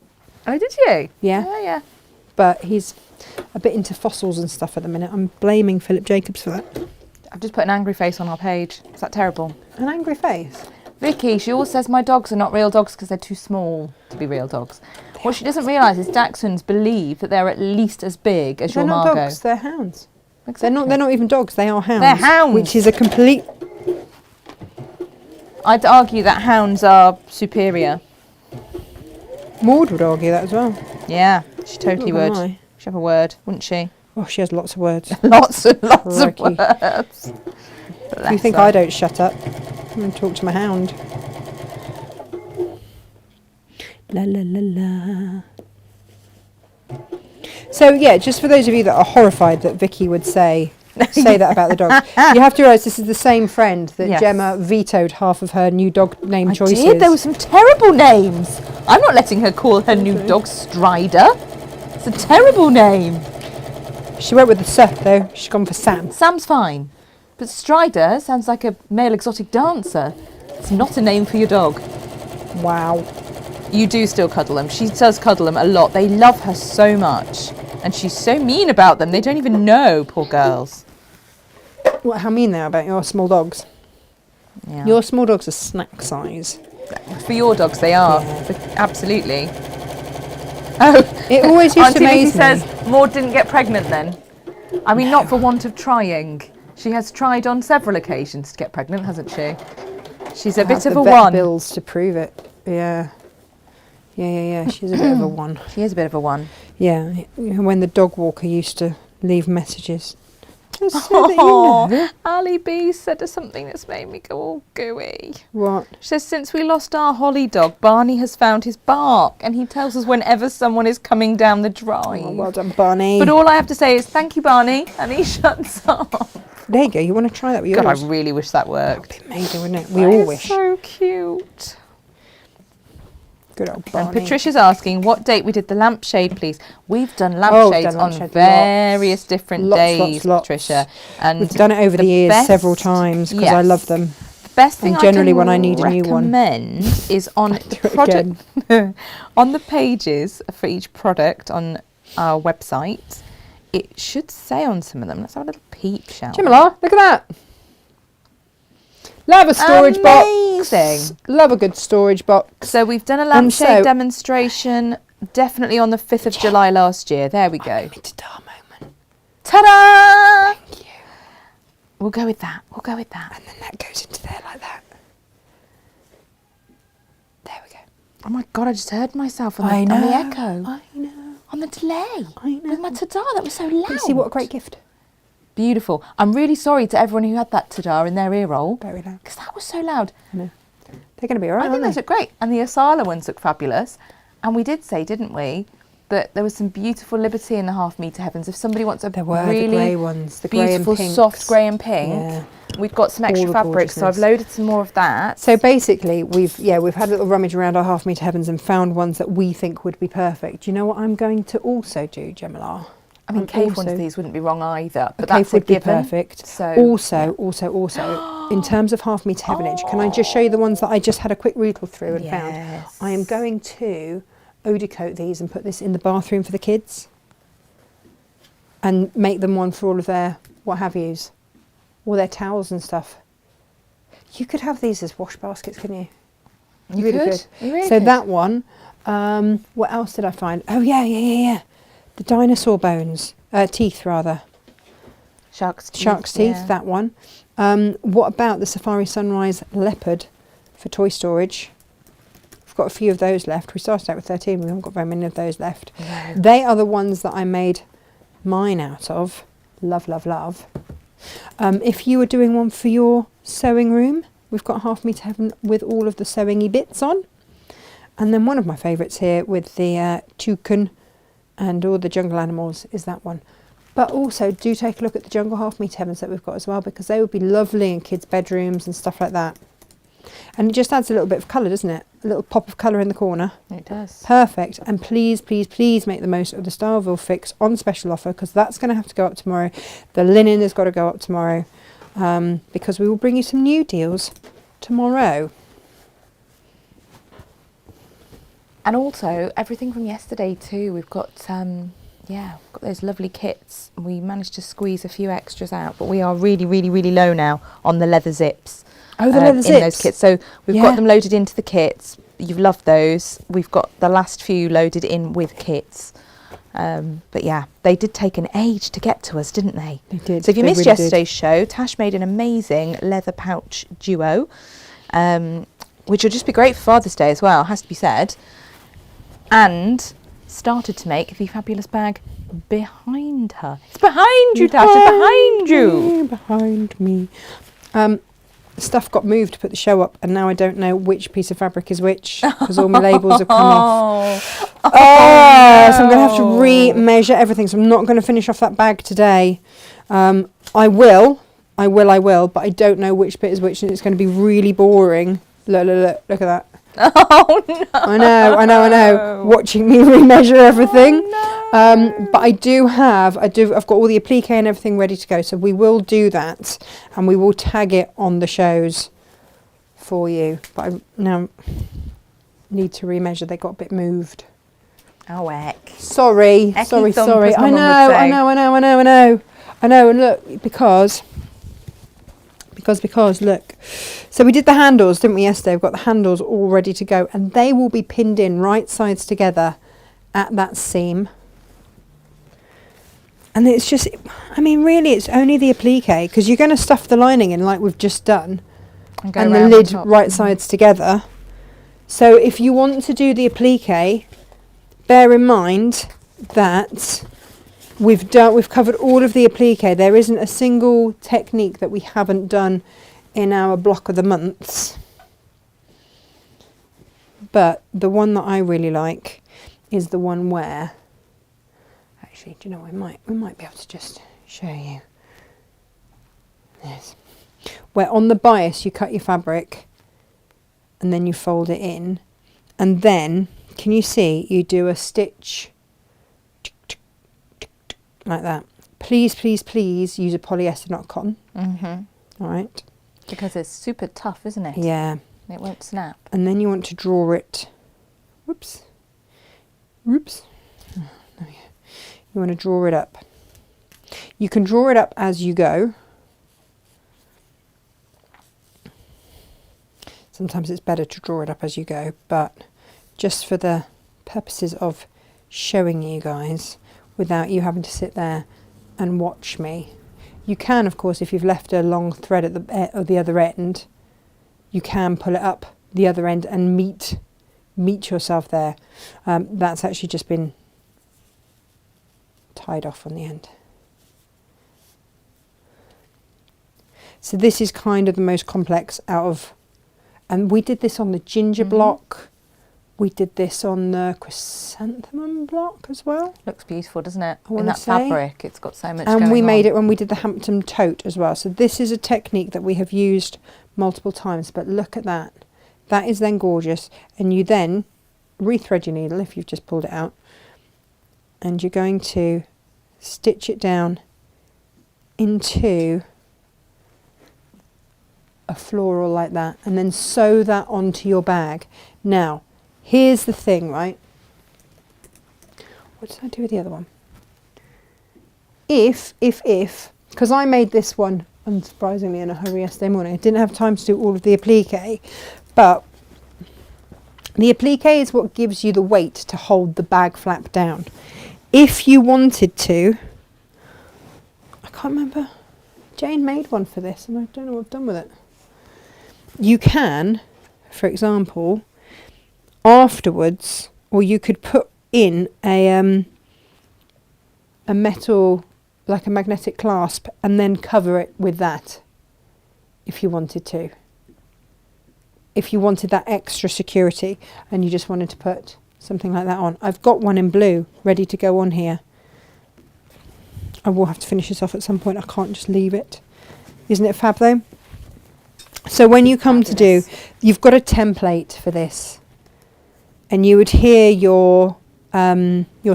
Oh, did you? Yeah. Yeah, yeah. But he's a bit into fossils and stuff at the minute. I'm blaming Philip Jacobs for that. I've just put an angry face on our page. Is that terrible? An angry face. Vicky, she always says my dogs are not real dogs because they're too small to be real dogs. What she doesn't realise is Dachshunds believe that they're at least as big as They're your not Margot. dogs, they're hounds. Exactly. They're not even dogs, they are hounds. They're hounds. Which is a complete... I'd argue that hounds are superior. Maud would argue that as well. Yeah, she totally Not gonna would. lie. She'd have a word, wouldn't she? Oh, she has lots of words. Lots and lots Crikey. of words. You think I don't shut up? I'm going to talk to my hound. La la la la. So yeah, just for those of you that are horrified that Vicky would say that about the dog, you have to realise this is the same friend that Yes. Gemma vetoed half of her new dog name choices. Did. There were some terrible names. I'm not letting her call her new dog Strider. It's a terrible name. She went with the Sir though. She's gone for Sam. Sam's fine. But Strider sounds like a male exotic dancer. It's not a name for your dog. Wow. You do still cuddle them. She does cuddle them a lot. They love her so much. And she's so mean about them. They don't even know, poor girls. What? How mean they are about your small dogs? Yeah. Your small dogs are snack size. For your dogs, they are. Absolutely. Oh, It always used Auntie to Vicky amaze me. says Maud didn't get pregnant then. I mean, not for want of trying. She has tried on several occasions to get pregnant, hasn't she? She's a bit of a vet one. bills to prove it. Yeah. She's a bit of a one. She is a bit of a one. Yeah. When the dog walker used to leave messages. Just so that you Oh, know. Ali B said something that's made me go all gooey. What? She says, since we lost our Holly dog, Barney has found his bark and he tells us whenever someone is coming down the drive. Oh, well done, Barney. But all I have to say is, thank you, Barney, and he shuts up. There you go. You want to try that with yours? God, I really wish that worked. It'd be amazing, wouldn't it? We all wish. So cute. Good old And Barney. Patricia's asking what date we did the lampshade, please. We've done We've lampshades done on lampshades various different Lots, days, lots. Patricia. And We've done it over the years best- several times because I yes. love them. The best thing And generally I can when I need a new one. recommend is on the do it product on the pages for each product on our website. It should say on some of them. Let's have a little peep, shall we? Jimala, look at that. Love a storage box. Amazing. Love a good storage box. So we've done a And lampshade so- demonstration definitely on the 5th of July last year. There we go. Ta-da moment. Ta-da! Thank you. We'll go with that. We'll go with that. And then that goes into there like that. Oh my God, I just heard myself on the, I know. on the echo. I know. On the delay. I know. With my ta-da, that was so loud. But you see what a great gift. Beautiful. I'm really sorry to everyone who had that ta-da in their ear roll. Very loud. Because that was so loud. I know. They're going to be all right, I think aren't those look great. And the Asala ones look fabulous. And we did say, didn't we, that there was some beautiful Liberty in the half-metre heavens. If somebody wants a There were really the grey ones, the grey and beautiful, pinks. soft grey and pink, Yeah. we've got some All extra the fabric, so I've gorgeousness. loaded some more of that. So basically, we've had a little rummage around our half-metre heavens and found ones that we think would be perfect. Do you know what I'm going to also do, Gemma? I mean, I'm cave ones also- of these wouldn't be wrong either, but A cave that's a would be given. perfect. So Also, in terms of half-metre heavenage, can I just show you the ones that I just had a quick read through and found? Yes. I am going to eau de coat these and put this in the bathroom for the kids and make them one for all of their what-have-yous, all their towels and stuff. You could have these as wash baskets, couldn't you? You Really could. good. You really So could. that one, what else did I find? Oh, yeah. The dinosaur bones, teeth rather. Shark's teeth. Shark's teeth, yeah. that one. What about the Safari Sunrise leopard for toy storage? We've got a few of those left. We started out with 13, we haven't got very many of those left. No. They are the ones that I made mine out of. Love, love, love. If you were doing one for your sewing room, we've got half-metre heaven with all of the sewing-y bits on. And then one of my favourites here with the toucan and all the jungle animals is that one. But also do take a look at the jungle half-metre heavens that we've got as well, because they would be lovely in kids' bedrooms and stuff like that. And it just adds a little bit of colour, doesn't it? A little pop of colour in the corner. It does. Perfect. And please, please, please make the most of the Starville fix on special offer, because that's going to have to go up tomorrow. The linen has got to go up tomorrow, because we will bring you some new deals tomorrow. And also, everything from yesterday too. We've got, we've got those lovely kits. We managed to squeeze a few extras out, but we are really, really, really low now on the leather zips. Oh, the leather zips. In those kits. So we've Yeah. got them loaded into the kits. You've loved those. We've got the last few loaded in with kits. But yeah, they did take an age to get to us, didn't they? They did. So if you They missed really did. yesterday's show, Tash made an amazing leather pouch duo, which will just be great for Father's Day as well, has to be said. And started to make the fabulous bag behind her. It's behind you, Tash. It's behind you. Behind me. Stuff got moved to put the show up, and now I don't know which piece of fabric is which, because all my labels have come off. So I'm going to have to re-measure everything. So I'm not going to finish off that bag today. I will, but I don't know which bit is which, and it's going to be really boring. Look at that. Oh no! I know. Watching me remeasure everything. Oh, no. But I've got all the applique and everything ready to go. So we will do that, and we will tag it on the shows for you. But I now need to remeasure. They got a bit moved. Oh heck! Sorry. Ecky thump, as I my mum would say. know. And look, because look, so we did the handles, didn't we, yesterday? We've got the handles all ready to go, and they will be pinned in right sides together at that seam. And it's just, I mean, really, it's only the applique, because you're going to stuff the lining in like we've just done, go and the round on lid top. right sides together. So if you want to do the applique, bear in mind that we've covered all of the applique. There isn't a single technique that we haven't done in our block of the months. But the one that I really like is the one where, actually, do you know, we might be able to just show you. Yes. Where on the bias you cut your fabric and then you fold it in, and then can you see you do a stitch like that. Please, please, please use a polyester, not cotton. Mm-hmm. All right. Because it's super tough, isn't it? Yeah. It won't snap. And then you want to draw it. Whoops. Oh, there we go. You want to draw it up. You can draw it up as you go. Sometimes it's better to draw it up as you go, but just for the purposes of showing you guys, without you having to sit there and watch me. You can, of course, if you've left a long thread at the other end, you can pull it up the other end and meet meet yourself there. That's actually just been tied off on the end. So this is kind of the most complex out of, and we did this on the ginger block. We did this on the chrysanthemum block as well. Looks beautiful, doesn't it? I In that say. fabric, it's got so much And going we made on. it when we did the Hampton tote as well. So this is a technique that we have used multiple times, but look at that. That is then gorgeous. And you then rethread your needle if you've just pulled it out, and you're going to stitch it down into a floral like that, and then sew that onto your bag. Now, here's the thing, right? What did I do with the other one? If, because I made this one, unsurprisingly, in a hurry yesterday morning. I didn't have time to do all of the applique, but the applique is what gives you the weight to hold the bag flap down. If you wanted to, I can't remember, Jane made one for this and I don't know what I've done with it. You can, for example, afterwards, or you could put in a metal, like a magnetic clasp, and then cover it with that if you wanted to. If you wanted that extra security and you just wanted to put something like that on. I've got one in blue ready to go on here. I will have to finish this off at some point. I can't just leave it. Isn't it fab though? So when you come to do, you've got a template for this, and you adhere your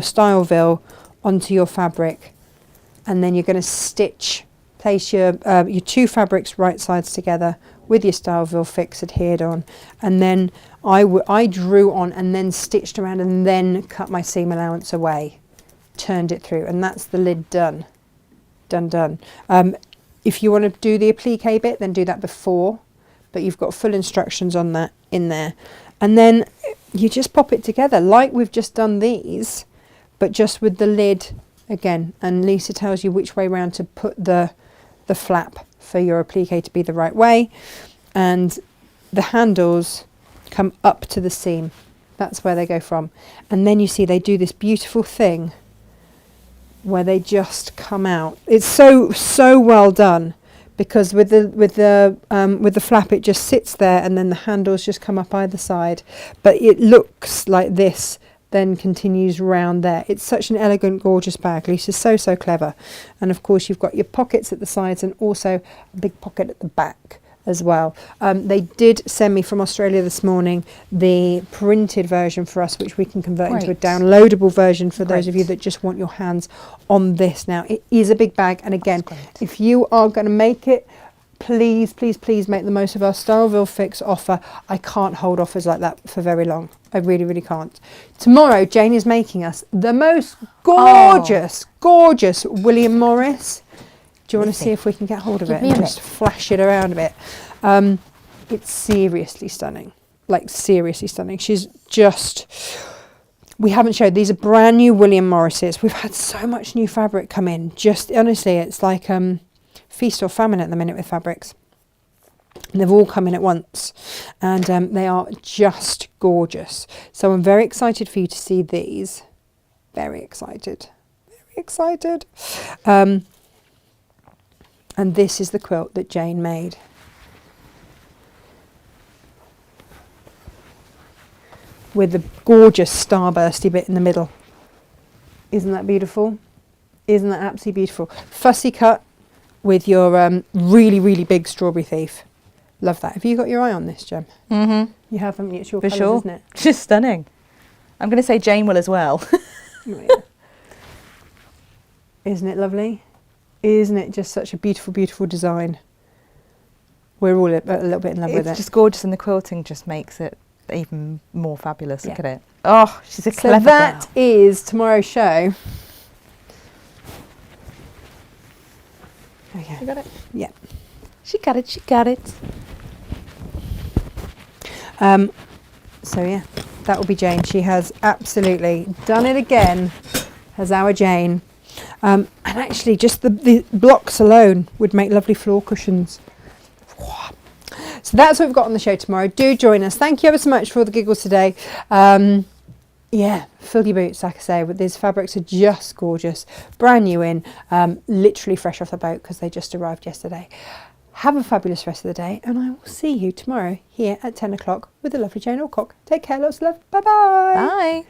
style onto your fabric, and then you're going to place your two fabrics right sides together with your style fix adhered on, and then I drew on and then stitched around and then cut my seam allowance away, turned it through, and that's the lid done. If you want to do the applique bit, then do that before, but you've got full instructions on that in there. And then you just pop it together like we've just done these, but just with the lid again. And Lisa tells you which way round to put the flap for your applique to be the right way. And the handles come up to the seam. That's where they go from. And then you see they do this beautiful thing where they just come out. It's so well done, because with the flap it just sits there, and then the handles just come up either side. But it looks like this then continues round there. It's such an elegant, gorgeous bag. Lisa's so clever. And of course you've got your pockets at the sides and also a big pocket at the back as well. They did send me from Australia this morning the printed version for us, which we can convert into a downloadable version for those of you that just want your hands on this. Now, it is a big bag, and again, if you are going to make it, please make the most of our Styleville Fix offer. I can't hold offers like that for very long. I really can't. Tomorrow, Jane is making us the most gorgeous William Morris. Do you want to see if we can get hold of it and just flash it around a bit? It's seriously stunning. Like, seriously stunning. She's just... We haven't showed... These are brand new William Morrises. We've had so much new fabric come in. Just, honestly, it's like feast or famine at the minute with fabrics. And they've all come in at once. And they are just gorgeous. So I'm very excited for you to see these. Very excited. Very excited. And this is the quilt that Jane made. With the gorgeous starbursty bit in the middle. Isn't that beautiful? Isn't that absolutely beautiful? Fussy cut with your really big strawberry thief. Love that. Have you got your eye on this, Jem? Mm-hmm. You have, haven't you? It's your colours, isn't it? Just stunning. I'm going to say Jane will as well. Isn't it lovely? Isn't it just such a beautiful design? We're all a little bit in love with it. It's just gorgeous, and the quilting just makes it even more fabulous. Look at it. Oh, she's a clever girl. So that is tomorrow's show. Okay. You got it? Yeah. She got it. So yeah, that will be Jane. She has absolutely done it again as our Jane. And actually just the blocks alone would make lovely floor cushions. So that's what we've got on the show tomorrow. Do join us. Thank you ever so much for all the giggles today. Yeah, fill your boots, like I say, but these fabrics are just gorgeous. Brand new in, literally fresh off the boat because they just arrived yesterday. Have a fabulous rest of the day, and I will see you tomorrow here at 10 o'clock with the lovely Jane Alcock. Take care, lots of love. Bye-bye. Bye.